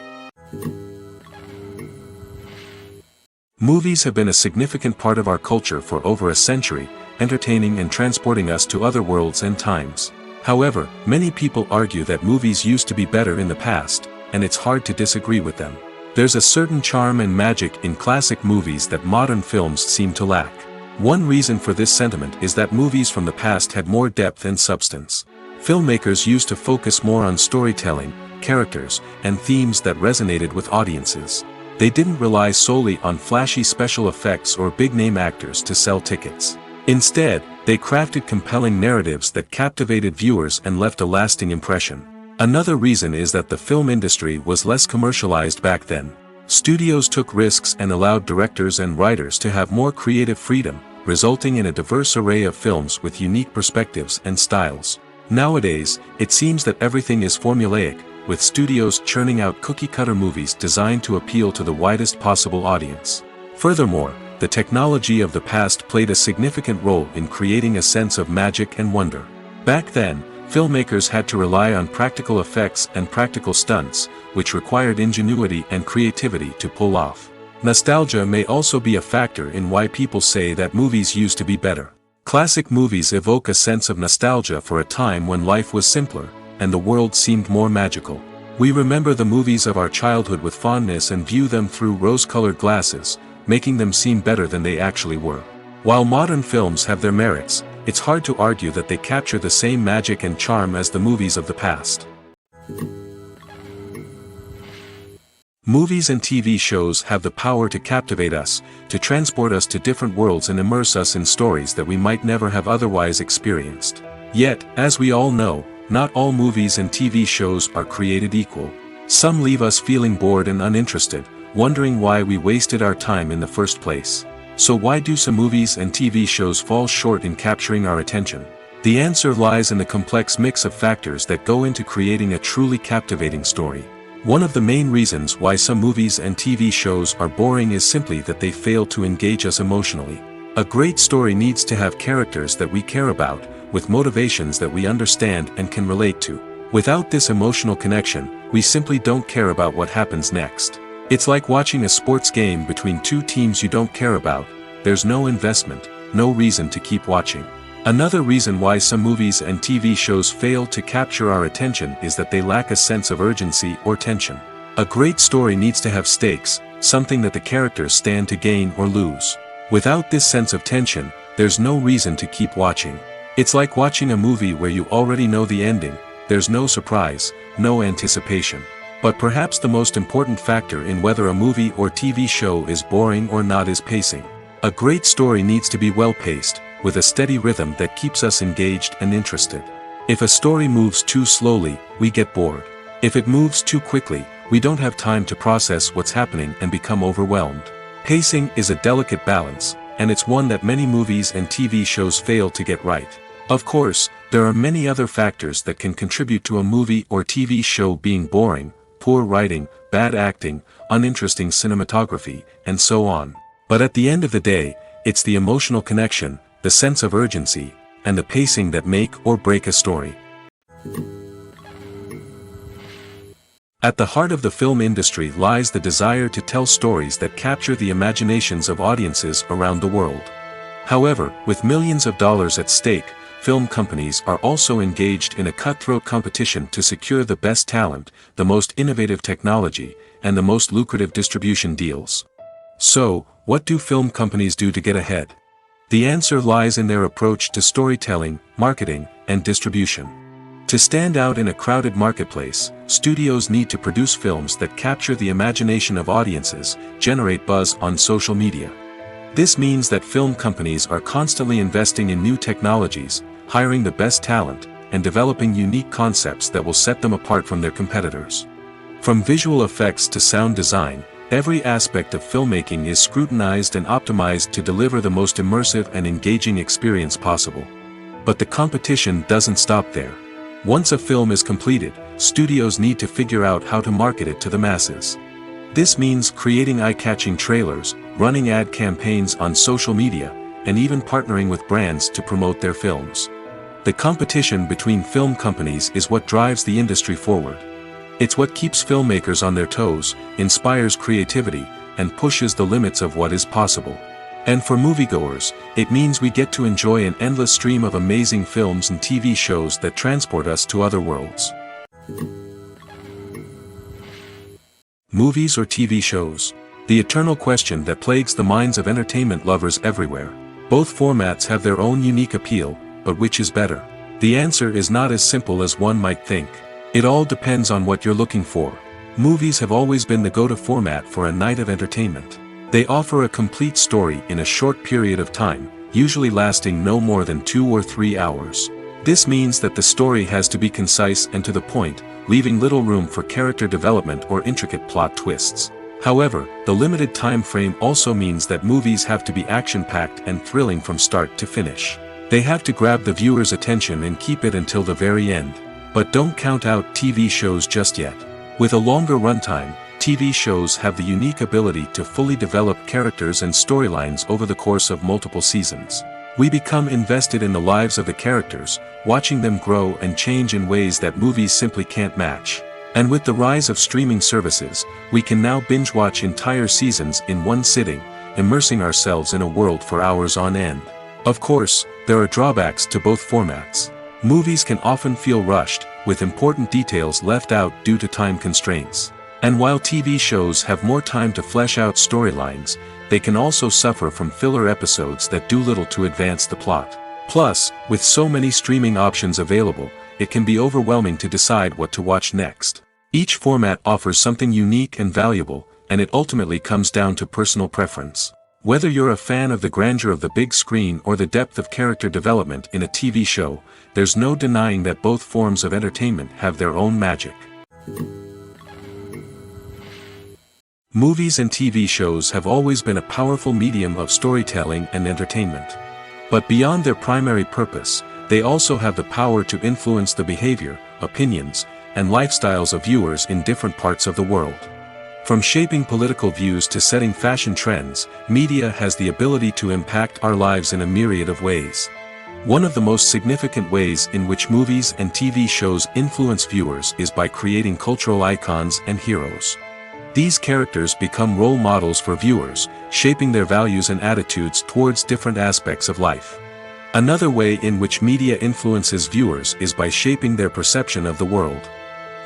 Movies have been a significant part of our culture for over a century, entertaining and transporting us to other worlds and times. However, many people argue that movies used to be better in the past, and it's hard to disagree with them. There's a certain charm and magic in classic movies that modern films seem to lack. One reason for this sentiment is that movies from the past had more depth and substance. Filmmakers used to focus more on storytelling, characters, and themes that resonated with audiences. They didn't rely solely on flashy special effects or big-name actors to sell tickets. Instead, they crafted compelling narratives that captivated viewers and left a lasting impression. Another reason is that the film industry was less commercialized back then. Studios took risks and allowed directors and writers to have more creative freedom, resulting in a diverse array of films with unique perspectives and styles. Nowadays, it seems that everything is formulaic, with studios churning out cookie-cutter movies designed to appeal to the widest possible audience. Furthermore, the technology of the past played a significant role in creating a sense of magic and wonder. Back then, filmmakers had to rely on practical effects and practical stunts, which required ingenuity and creativity to pull off. Nostalgia may also be a factor in why people say that movies used to be better. Classic movies evoke a sense of nostalgia for a time when life was simpler, and the world seemed more magical. We remember the movies of our childhood with fondness and view them through rose-colored glasses, making them seem better than they actually were. While modern films have their merits, it's hard to argue that they capture the same magic and charm as the movies of the past. Movies and TV shows have the power to captivate us, to transport us to different worlds and immerse us in stories that we might never have otherwise experienced. Yet, as we all know, not all movies and TV shows are created equal. Some leave us feeling bored and uninterested, wondering why we wasted our time in the first place. So why do some movies and TV shows fall short in capturing our attention? The answer lies in the complex mix of factors that go into creating a truly captivating story. One of the main reasons why some movies and TV shows are boring is simply that they fail to engage us emotionally. A great story needs to have characters that we care about, with motivations that we understand and can relate to. Without this emotional connection, we simply don't care about what happens next. It's like watching a sports game between two teams you don't care about. There's no investment, no reason to keep watching. Another reason why some movies and TV shows fail to capture our attention is that they lack a sense of urgency or tension. A great story needs to have stakes, something that the characters stand to gain or lose. Without this sense of tension, there's no reason to keep watching. It's like watching a movie where you already know the ending. There's no surprise, no anticipation. But perhaps the most important factor in whether a movie or TV show is boring or not is pacing. A great story needs to be well-paced, with a steady rhythm that keeps us engaged and interested. If a story moves too slowly, we get bored. If it moves too quickly, we don't have time to process what's happening and become overwhelmed. Pacing is a delicate balance, and it's one that many movies and TV shows fail to get right. Of course, there are many other factors that can contribute to a movie or TV show being boring: poor writing, bad acting, uninteresting cinematography, and so on. But at the end of the day, it's the emotional connection, the sense of urgency, and the pacing that make or break a story. At the heart of the film industry lies the desire to tell stories that capture the imaginations of audiences around the world. However, with millions of dollars at stake, film companies are also engaged in a cutthroat competition to secure the best talent, the most innovative technology, and the most lucrative distribution deals. So, what do film companies do to get ahead? The answer lies in their approach to storytelling, marketing, and distribution. To stand out in a crowded marketplace, studios need to produce films that capture the imagination of audiences, generate buzz on social media. This means that film companies are constantly investing in new technologies, hiring the best talent, and developing unique concepts that will set them apart from their competitors. From visual effects to sound design, every aspect of filmmaking is scrutinized and optimized to deliver the most immersive and engaging experience possible. But the competition doesn't stop there. Once a film is completed, studios need to figure out how to market it to the masses. This means creating eye-catching trailers, running ad campaigns on social media, and even partnering with brands to promote their films. The competition between film companies is what drives the industry forward. It's what keeps filmmakers on their toes, inspires creativity, and pushes the limits of what is possible. And for moviegoers, it means we get to enjoy an endless stream of amazing films and TV shows that transport us to other worlds. Movies or TV shows? The eternal question that plagues the minds of entertainment lovers everywhere. Both formats have their own unique appeal, but which is better? The answer is not as simple as one might think. It all depends on what you're looking for. Movies have always been the go-to format for a night of entertainment. They offer a complete story in a short period of time, usually lasting no more than 2 or 3 hours. This means that the story has to be concise and to the point, leaving little room for character development or intricate plot twists. However, the limited time frame also means that movies have to be action-packed and thrilling from start to finish. They have to grab the viewer's attention and keep it until the very end. But don't count out TV shows just yet. With a longer runtime, TV shows have the unique ability to fully develop characters and storylines over the course of multiple seasons. We become invested in the lives of the characters, watching them grow and change in ways that movies simply can't match. And with the rise of streaming services, we can now binge-watch entire seasons in one sitting, immersing ourselves in a world for hours on end. Of course, there are drawbacks to both formats. Movies can often feel rushed, with important details left out due to time constraints. And while TV shows have more time to flesh out storylines, they can also suffer from filler episodes that do little to advance the plot. Plus, with so many streaming options available, it can be overwhelming to decide what to watch next. Each format offers something unique and valuable, and it ultimately comes down to personal preference. Whether you're a fan of the grandeur of the big screen or the depth of character development in a TV show, there's no denying that both forms of entertainment have their own magic. Movies and TV shows have always been a powerful medium of storytelling and entertainment. But beyond their primary purpose, they also have the power to influence the behavior, opinions, and lifestyles of viewers in different parts of the world. From shaping political views to setting fashion trends, media has the ability to impact our lives in a myriad of ways. One of the most significant ways in which movies and TV shows influence viewers is by creating cultural icons and heroes. These characters become role models for viewers, shaping their values and attitudes towards different aspects of life. Another way in which media influences viewers is by shaping their perception of the world.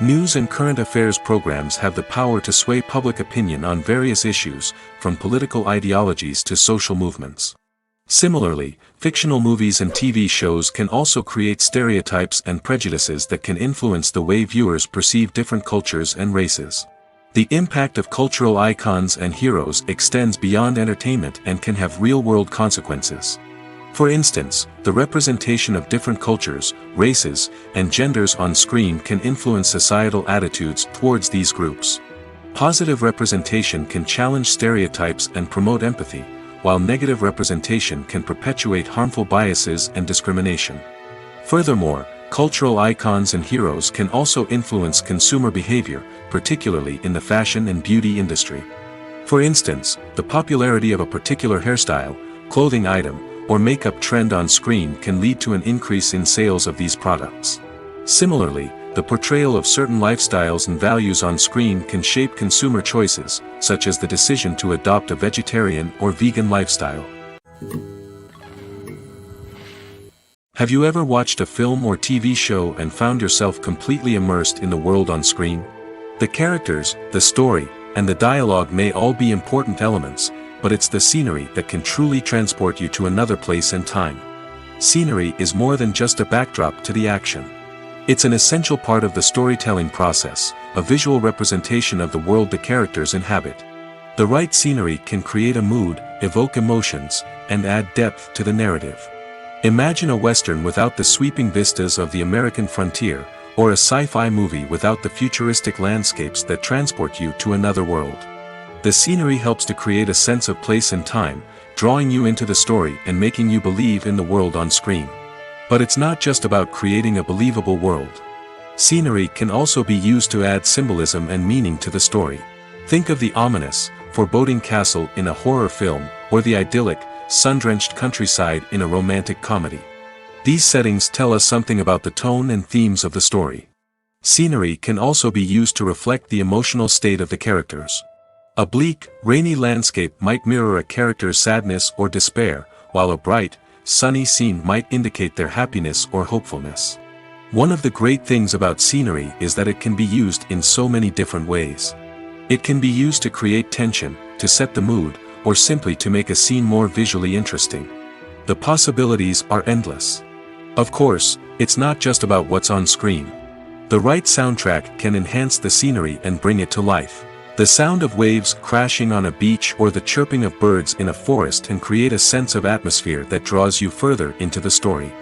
News and current affairs programs have the power to sway public opinion on various issues, from political ideologies to social movements. Similarly, fictional movies and TV shows can also create stereotypes and prejudices that can influence the way viewers perceive different cultures and races. The impact of cultural icons and heroes extends beyond entertainment and can have real-world consequences. For instance, the representation of different cultures, races, and genders on screen can influence societal attitudes towards these groups. Positive representation can challenge stereotypes and promote empathy, while negative representation can perpetuate harmful biases and discrimination. Furthermore, cultural icons and heroes can also influence consumer behavior, particularly in the fashion and beauty industry. For instance, the popularity of a particular hairstyle, clothing item, or makeup trend on screen can lead to an increase in sales of these products. Similarly, the the portrayal of certain lifestyles and values on screen can shape consumer choices, such as the decision to adopt a vegetarian or vegan lifestyle. Have you ever watched a film or TV show and found yourself completely immersed in the world on screen? The characters, the story, and the dialogue may all be important elements, but it's the scenery that can truly transport you to another place and time. Scenery is more than just a backdrop to the action. It's an essential part of the storytelling process, a visual representation of the world the characters inhabit. The right scenery can create a mood, evoke emotions, and add depth to the narrative. Imagine a Western without the sweeping vistas of the American frontier, or a sci-fi movie without the futuristic landscapes that transport you to another world. The scenery helps to create a sense of place and time, drawing you into the story and making you believe in the world on screen. But it's not just about creating a believable world. Scenery can also be used to add symbolism and meaning to the story. Think of the ominous, foreboding castle in a horror film, or the idyllic, sun-drenched countryside in a romantic comedy. These settings tell us something about the tone and themes of the story. Scenery can also be used to reflect the emotional state of the characters. A bleak, rainy landscape might mirror a character's sadness or despair, while a bright, sunny scene might indicate their happiness or hopefulness. One of the great things about scenery is that it can be used in so many different ways. It can be used to create tension, to set the mood, or simply to make a scene more visually interesting. The possibilities are endless. Of course, it's not just about what's on screen. The right soundtrack can enhance the scenery and bring it to life. The sound of waves crashing on a beach or the chirping of birds in a forest can create a sense of atmosphere that draws you further into the story.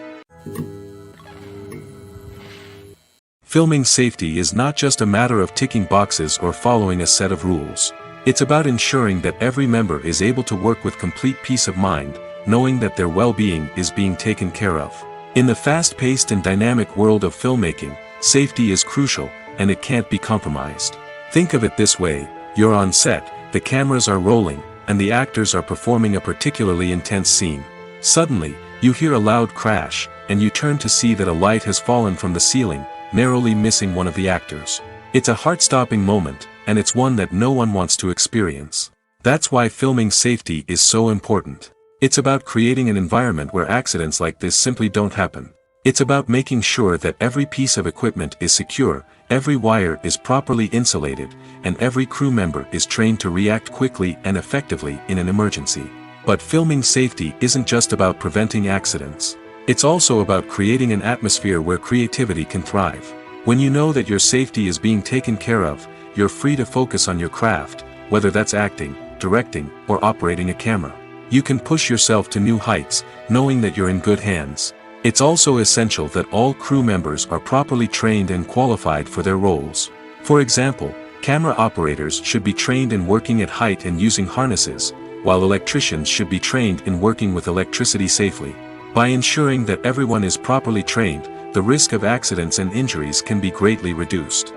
Filming safety is not just a matter of ticking boxes or following a set of rules. It's about ensuring that every member is able to work with complete peace of mind, knowing that their well-being is being taken care of. In the fast-paced and dynamic world of filmmaking, safety is crucial, and it can't be compromised. Think of it this way: you're on set, the cameras are rolling, and the actors are performing a particularly intense scene. Suddenly, you hear a loud crash, and you turn to see that a light has fallen from the ceiling, narrowly missing one of the actors. It's a heart-stopping moment, and it's one that no one wants to experience. That's why filming safety is so important. It's about creating an environment where accidents like this simply don't happen. It's about making sure that every piece of equipment is secure, every wire is properly insulated, and every crew member is trained to react quickly and effectively in an emergency. But filming safety isn't just about preventing accidents. It's also about creating an atmosphere where creativity can thrive. When you know that your safety is being taken care of, you're free to focus on your craft, whether that's acting, directing, or operating a camera. You can push yourself to new heights, knowing that you're in good hands. It's also essential that all crew members are properly trained and qualified for their roles. For example, camera operators should be trained in working at height and using harnesses, while electricians should be trained in working with electricity safely. By ensuring that everyone is properly trained, the risk of accidents and injuries can be greatly reduced.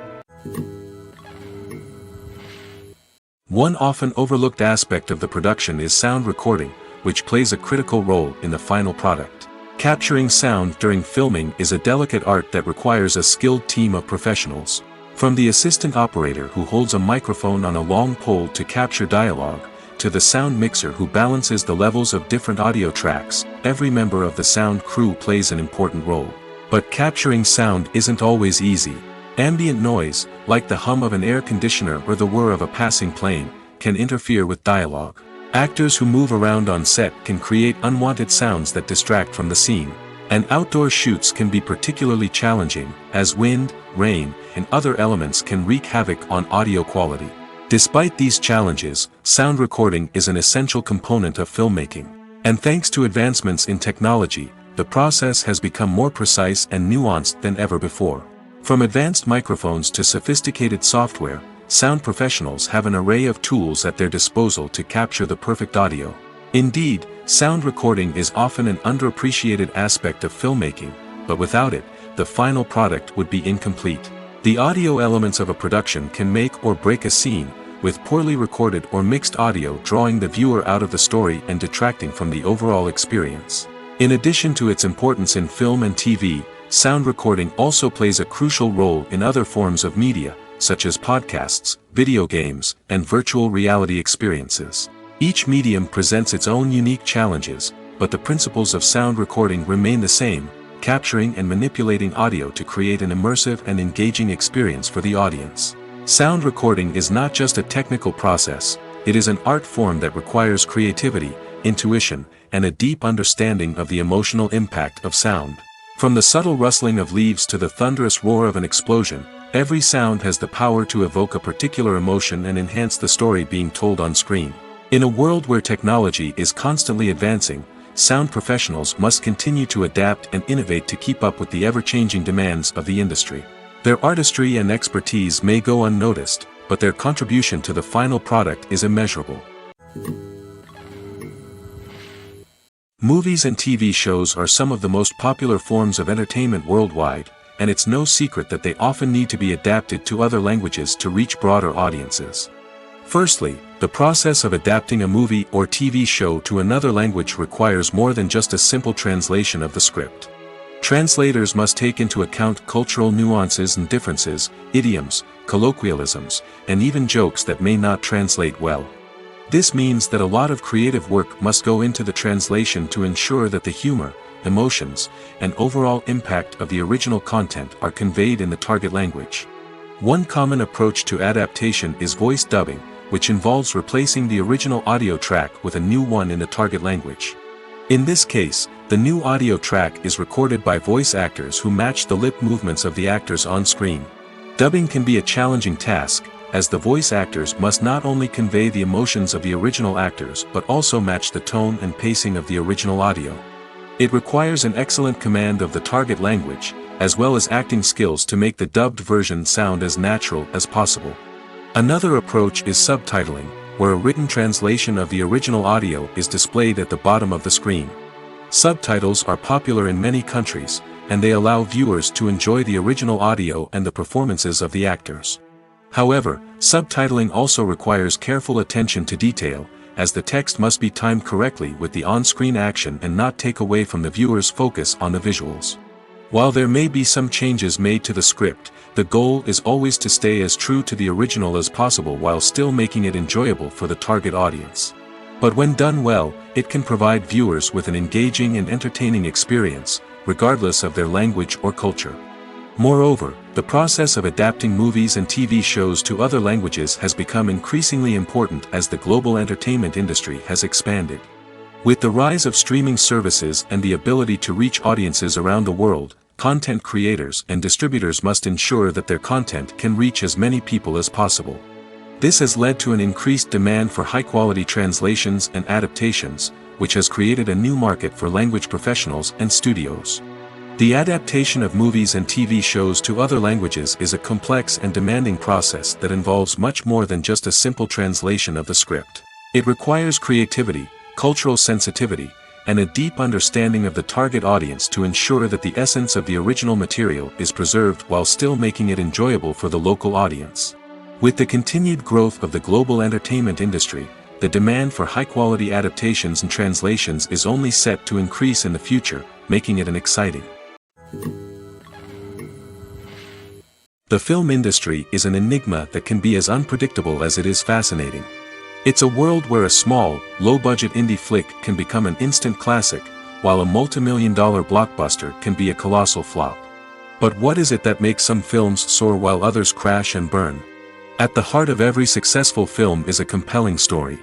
One often overlooked aspect of the production is sound recording, which plays a critical role in the final product. Capturing sound during filming is a delicate art that requires a skilled team of professionals. From the assistant operator who holds a microphone on a long pole to capture dialogue, to the sound mixer who balances the levels of different audio tracks, every member of the sound crew plays an important role. But capturing sound isn't always easy. Ambient noise, like the hum of an air conditioner or the whir of a passing plane, can interfere with dialogue. Actors who move around on set can create unwanted sounds that distract from the scene. And outdoor shoots can be particularly challenging, as wind, rain, and other elements can wreak havoc on audio quality. Despite these challenges, sound recording is an essential component of filmmaking. And thanks to advancements in technology, the process has become more precise and nuanced than ever before. From advanced microphones to sophisticated software, sound professionals have an array of tools at their disposal to capture the perfect audio. Indeed, sound recording is often an underappreciated aspect of filmmaking, but without it, the final product would be incomplete. The audio elements of a production can make or break a scene, with poorly recorded or mixed audio drawing the viewer out of the story and detracting from the overall experience. In addition to its importance in film and TV, sound recording also plays a crucial role in other forms of media, such as podcasts, video games, and virtual reality experiences. Each medium presents its own unique challenges, but the principles of sound recording remain the same, capturing and manipulating audio to create an immersive and engaging experience for the audience. Sound recording is not just a technical process, it is an art form that requires creativity, intuition, and a deep understanding of the emotional impact of sound. From the subtle rustling of leaves to the thunderous roar of an explosion, every sound has the power to evoke a particular emotion and enhance the story being told on screen. In a world where technology is constantly advancing, sound professionals must continue to adapt and innovate to keep up with the ever-changing demands of the industry. Their artistry and expertise may go unnoticed, but their contribution to the final product is immeasurable. Movies and TV shows are some of the most popular forms of entertainment worldwide, and it's no secret that they often need to be adapted to other languages to reach broader audiences. Firstly, the process of adapting a movie or TV show to another language requires more than just a simple translation of the script. Translators must take into account cultural nuances and differences, idioms, colloquialisms, and even jokes that may not translate well. This means that a lot of creative work must go into the translation to ensure that the humor, emotions, and overall impact of the original content are conveyed in the target language. One common approach to adaptation is voice dubbing, which involves replacing the original audio track with a new one in the target language. In this case, the new audio track is recorded by voice actors who match the lip movements of the actors on screen. Dubbing can be a challenging task, as the voice actors must not only convey the emotions of the original actors but also match the tone and pacing of the original audio. It requires an excellent command of the target language, as well as acting skills to make the dubbed version sound as natural as possible. Another approach is subtitling, where a written translation of the original audio is displayed at the bottom of the screen. Subtitles are popular in many countries, and they allow viewers to enjoy the original audio and the performances of the actors. However, subtitling also requires careful attention to detail, as the text must be timed correctly with the on-screen action and not take away from the viewer's focus on the visuals. While there may be some changes made to the script, the goal is always to stay as true to the original as possible while still making it enjoyable for the target audience. But when done well, it can provide viewers with an engaging and entertaining experience, regardless of their language or culture. Moreover, the process of adapting movies and TV shows to other languages has become increasingly important as the global entertainment industry has expanded. With the rise of streaming services and the ability to reach audiences around the world, content creators and distributors must ensure that their content can reach as many people as possible. This has led to an increased demand for high-quality translations and adaptations, which has created a new market for language professionals and studios. The adaptation of movies and TV shows to other languages is a complex and demanding process that involves much more than just a simple translation of the script. It requires creativity, cultural sensitivity, and a deep understanding of the target audience to ensure that the essence of the original material is preserved while still making it enjoyable for the local audience. With the continued growth of the global entertainment industry, the demand for high-quality adaptations and translations is only set to increase in the future, making it an exciting. The film industry is an enigma that can be as unpredictable as it is fascinating. It's a world where a small, low-budget indie flick can become an instant classic, while a multi-million-dollar blockbuster can be a colossal flop. But what is it that makes some films soar while others crash and burn? At the heart of every successful film is a compelling story.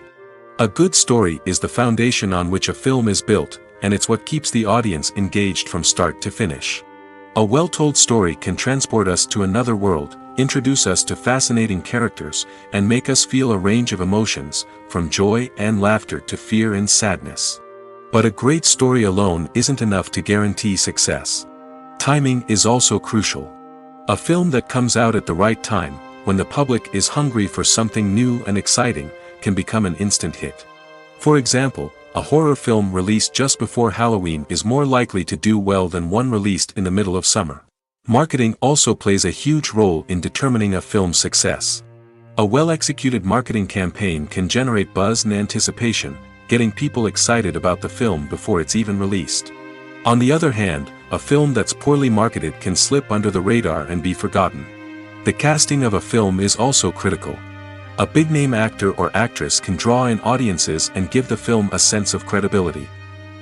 A good story is the foundation on which a film is built, and it's what keeps the audience engaged from start to finish. A well-told story can transport us to another world, introduce us to fascinating characters, and make us feel a range of emotions, from joy and laughter to fear and sadness. But a great story alone isn't enough to guarantee success. Timing is also crucial. A film that comes out at the right time, when the public is hungry for something new and exciting, can become an instant hit. For example, a horror film released just before Halloween is more likely to do well than one released in the middle of summer. Marketing also plays a huge role in determining a film's success. A well-executed marketing campaign can generate buzz and anticipation, getting people excited about the film before it's even released. On the other hand, a film that's poorly marketed can slip under the radar and be forgotten. The casting of a film is also critical. A big-name actor or actress can draw in audiences and give the film a sense of credibility.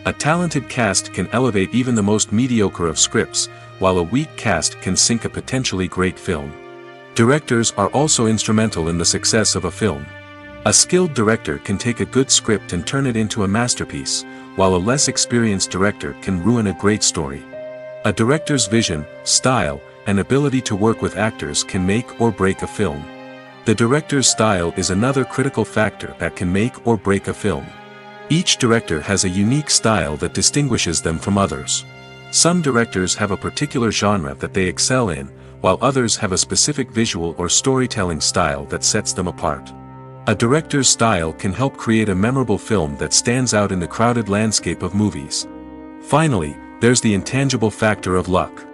A talented cast can elevate even the most mediocre of scripts, while a weak cast can sink a potentially great film. Directors are also instrumental in the success of a film. A skilled director can take a good script and turn it into a masterpiece, while a less experienced director can ruin a great story. A director's vision, style, and ability to work with actors can make or break a film. The director's style is another critical factor that can make or break a film. Each director has a unique style that distinguishes them from others. Some directors have a particular genre that they excel in, while others have a specific visual or storytelling style that sets them apart. A director's style can help create a memorable film that stands out in the crowded landscape of movies. Finally, there's the intangible factor of luck.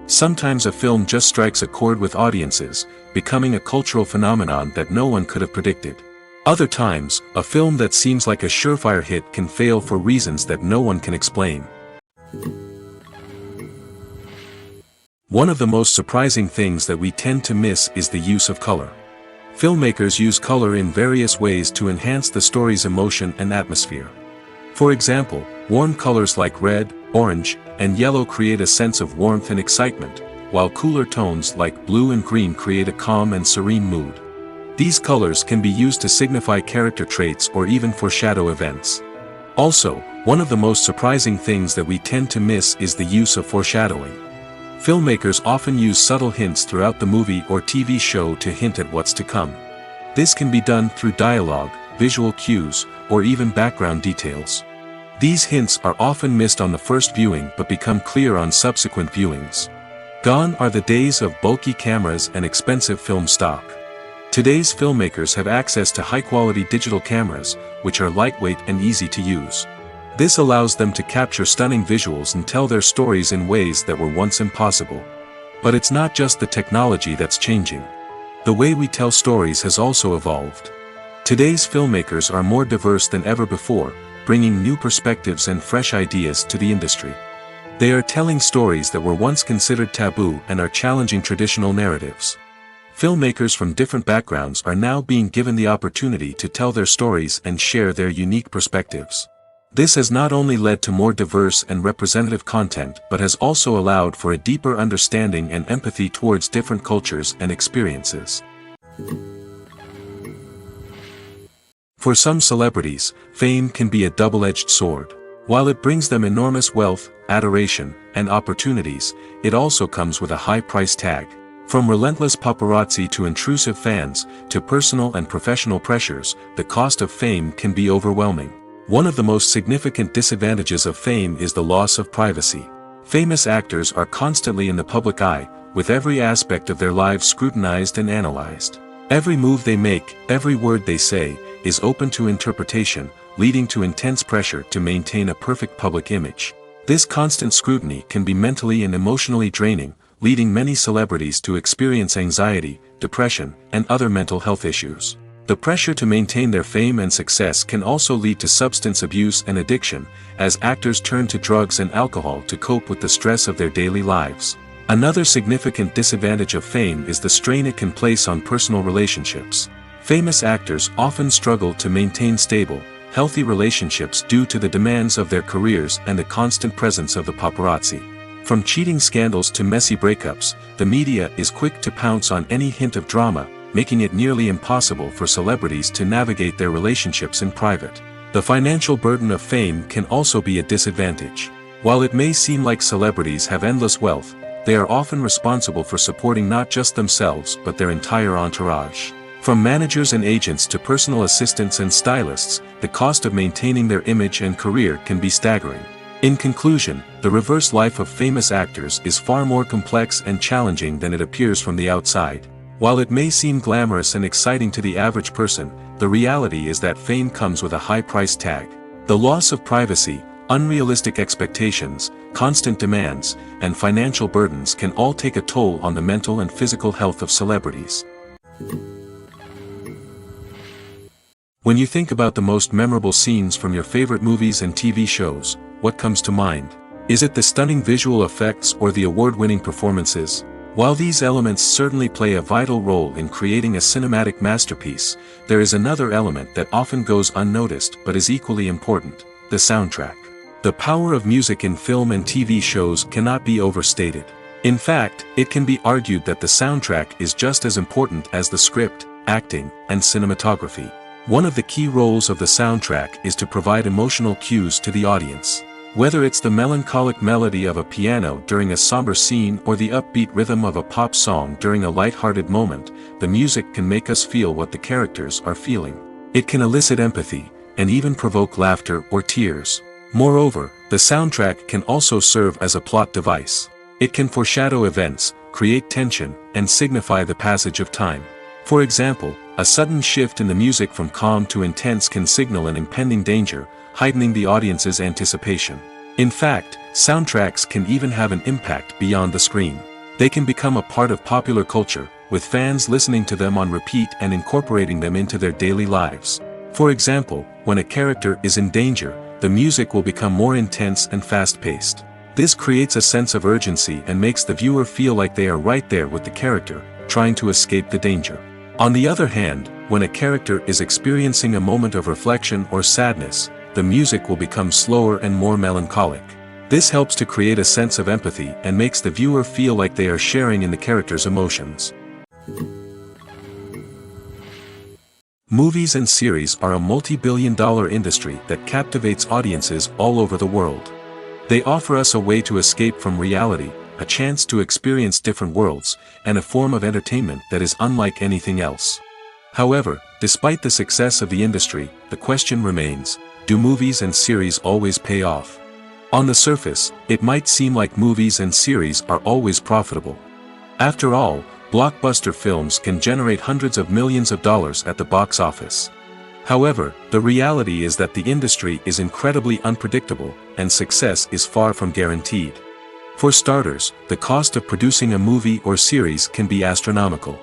Sometimes a film just strikes a chord with audiences, becoming a cultural phenomenon that no one could have predicted. Other times, a film that seems like a surefire hit can fail for reasons that no one can explain. One of the most surprising things that we tend to miss is the use of color. Filmmakers use color in various ways to enhance the story's emotion and atmosphere. For example, warm colors like red, orange, and yellow create a sense of warmth and excitement, while cooler tones like blue and green create a calm and serene mood. These colors can be used to signify character traits or even foreshadow events. Also, one of the most surprising things that we tend to miss is the use of foreshadowing. Filmmakers often use subtle hints throughout the movie or TV show to hint at what's to come. This can be done through dialogue, visual cues, or even background details. These hints are often missed on the first viewing but become clear on subsequent viewings. Gone are the days of bulky cameras and expensive film stock. Today's filmmakers have access to high-quality digital cameras, which are lightweight and easy to use. This allows them to capture stunning visuals and tell their stories in ways that were once impossible. But it's not just the technology that's changing. The way we tell stories has also evolved. Today's filmmakers are more diverse than ever before, bringing new perspectives and fresh ideas to the industry. They are telling stories that were once considered taboo and are challenging traditional narratives. Filmmakers from different backgrounds are now being given the opportunity to tell their stories and share their unique perspectives. This has not only led to more diverse and representative content but has also allowed for a deeper understanding and empathy towards different cultures and experiences. For some celebrities, fame can be a double-edged sword. While it brings them enormous wealth, adoration, and opportunities, it also comes with a high price tag. From relentless paparazzi to intrusive fans, to personal and professional pressures, the cost of fame can be overwhelming. One of the most significant disadvantages of fame is the loss of privacy. Famous actors are constantly in the public eye, with every aspect of their lives scrutinized and analyzed. Every move they make, every word they say, is open to interpretation, leading to intense pressure to maintain a perfect public image. This constant scrutiny can be mentally and emotionally draining, leading many celebrities to experience anxiety, depression, and other mental health issues. The pressure to maintain their fame and success can also lead to substance abuse and addiction, as actors turn to drugs and alcohol to cope with the stress of their daily lives. Another significant disadvantage of fame is the strain it can place on personal relationships. Famous actors often struggle to maintain stable, healthy relationships due to the demands of their careers and the constant presence of the paparazzi. From cheating scandals to messy breakups, the media is quick to pounce on any hint of drama, making it nearly impossible for celebrities to navigate their relationships in private. The financial burden of fame can also be a disadvantage. While it may seem like celebrities have endless wealth, they are often responsible for supporting not just themselves but their entire entourage. From managers and agents to personal assistants and stylists, the cost of maintaining their image and career can be staggering. In conclusion, the reverse life of famous actors is far more complex and challenging than it appears from the outside. While it may seem glamorous and exciting to the average person, the reality is that fame comes with a high price tag. The loss of privacy, unrealistic expectations, constant demands, and financial burdens can all take a toll on the mental and physical health of celebrities. When you think about the most memorable scenes from your favorite movies and TV shows, what comes to mind? Is it the stunning visual effects or the award-winning performances? While these elements certainly play a vital role in creating a cinematic masterpiece, there is another element that often goes unnoticed but is equally important: the soundtrack. The power of music in film and TV shows cannot be overstated. In fact, it can be argued that the soundtrack is just as important as the script, acting, and cinematography. One of the key roles of the soundtrack is to provide emotional cues to the audience. Whether it's the melancholic melody of a piano during a somber scene or the upbeat rhythm of a pop song during a light-hearted moment, the music can make us feel what the characters are feeling. It can elicit empathy, and even provoke laughter or tears. Moreover, the soundtrack can also serve as a plot device. It can foreshadow events, create tension, and signify the passage of time. For example, a sudden shift in the music from calm to intense can signal an impending danger, heightening the audience's anticipation. In fact, soundtracks can even have an impact beyond the screen. They can become a part of popular culture, with fans listening to them on repeat and incorporating them into their daily lives. For example, when a character is in danger, the music will become more intense and fast-paced. This creates a sense of urgency and makes the viewer feel like they are right there with the character, trying to escape the danger. On the other hand, when a character is experiencing a moment of reflection or sadness, the music will become slower and more melancholic. This helps to create a sense of empathy and makes the viewer feel like they are sharing in the character's emotions. Movies and series are a multi-billion-dollar industry that captivates audiences all over the world. They offer us a way to escape from reality, a chance to experience different worlds, and a form of entertainment that is unlike anything else. However, despite the success of the industry, the question remains: do movies and series always pay off? On the surface, it might seem like movies and series are always profitable. After all, blockbuster films can generate hundreds of millions of dollars at the box office. However, the reality is that the industry is incredibly unpredictable, and success is far from guaranteed. For starters, the cost of producing a movie or series can be astronomical.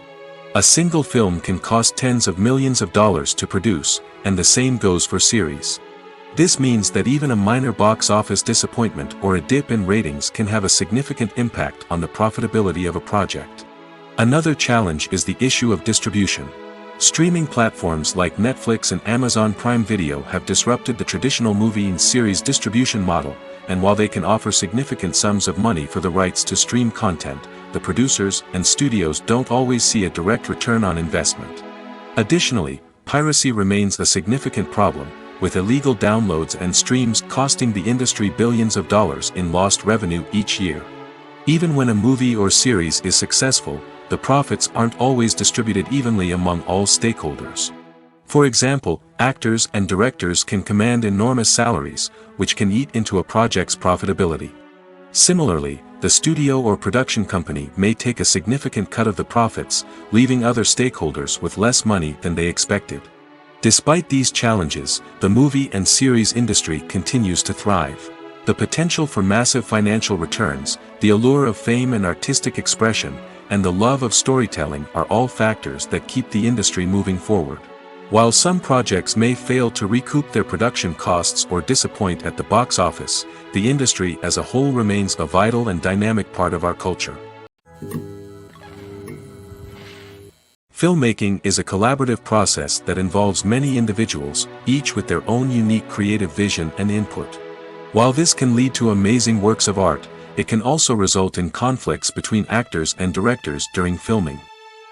A single film can cost tens of millions of dollars to produce, and the same goes for series. This means that even a minor box office disappointment or a dip in ratings can have a significant impact on the profitability of a project. Another challenge is the issue of distribution. Streaming platforms like Netflix and Amazon Prime Video have disrupted the traditional movie and series distribution model, and while they can offer significant sums of money for the rights to stream content, the producers and studios don't always see a direct return on investment. Additionally, piracy remains a significant problem, with illegal downloads and streams costing the industry billions of dollars in lost revenue each year. Even when a movie or series is successful, the profits aren't always distributed evenly among all stakeholders. For example, actors and directors can command enormous salaries, which can eat into a project's profitability. Similarly, the studio or production company may take a significant cut of the profits, leaving other stakeholders with less money than they expected. Despite these challenges, the movie and series industry continues to thrive. The potential for massive financial returns, the allure of fame and artistic expression, and the love of storytelling are all factors that keep the industry moving forward. While some projects may fail to recoup their production costs or disappoint at the box office, the industry as a whole remains a vital and dynamic part of our culture. Filmmaking is a collaborative process that involves many individuals, each with their own unique creative vision and input. While this can lead to amazing works of art, it can also result in conflicts between actors and directors during filming.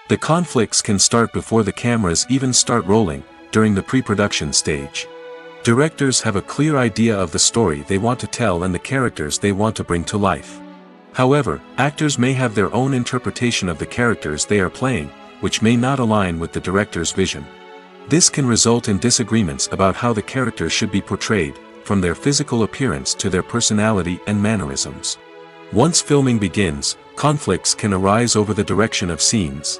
The conflicts can start before the cameras even start rolling, during the pre-production stage. Directors have a clear idea of the story they want to tell and the characters they want to bring to life. However, actors may have their own interpretation of the characters they are playing, which may not align with the director's vision. This can result in disagreements about how the characters should be portrayed, from their physical appearance to their personality and mannerisms. Once filming begins, conflicts can arise over the direction of scenes.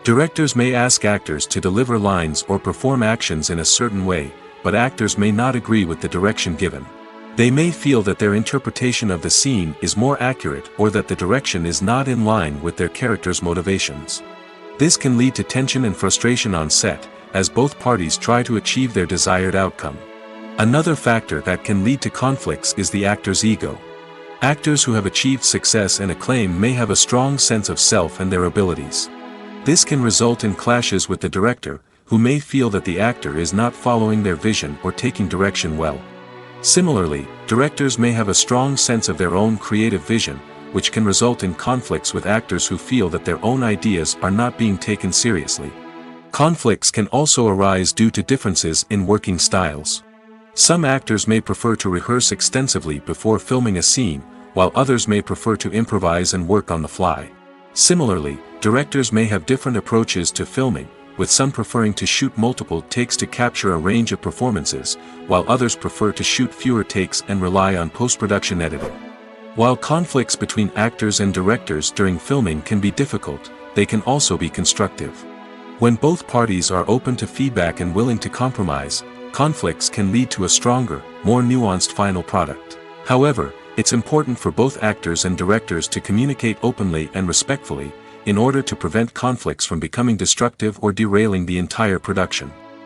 Directors may ask actors to deliver lines or perform actions in a certain way, but actors may not agree with the direction given. They may feel that their interpretation of the scene is more accurate or that the direction is not in line with their character's motivations. This can lead to tension and frustration on set, as both parties try to achieve their desired outcome. Another factor that can lead to conflicts is the actor's ego. Actors who have achieved success and acclaim may have a strong sense of self and their abilities. This can result in clashes with the director, who may feel that the actor is not following their vision or taking direction well. Similarly, directors may have a strong sense of their own creative vision, which can result in conflicts with actors who feel that their own ideas are not being taken seriously. Conflicts can also arise due to differences in working styles. Some actors may prefer to rehearse extensively before filming a scene, while others may prefer to improvise and work on the fly. Similarly, directors may have different approaches to filming, with some preferring to shoot multiple takes to capture a range of performances, while others prefer to shoot fewer takes and rely on post-production editing. While conflicts between actors and directors during filming can be difficult, they can also be constructive. When both parties are open to feedback and willing to compromise, conflicts can lead to a stronger, more nuanced final product. However, it's important for both actors and directors to communicate openly and respectfully, in order to prevent conflicts from becoming destructive or derailing the entire production.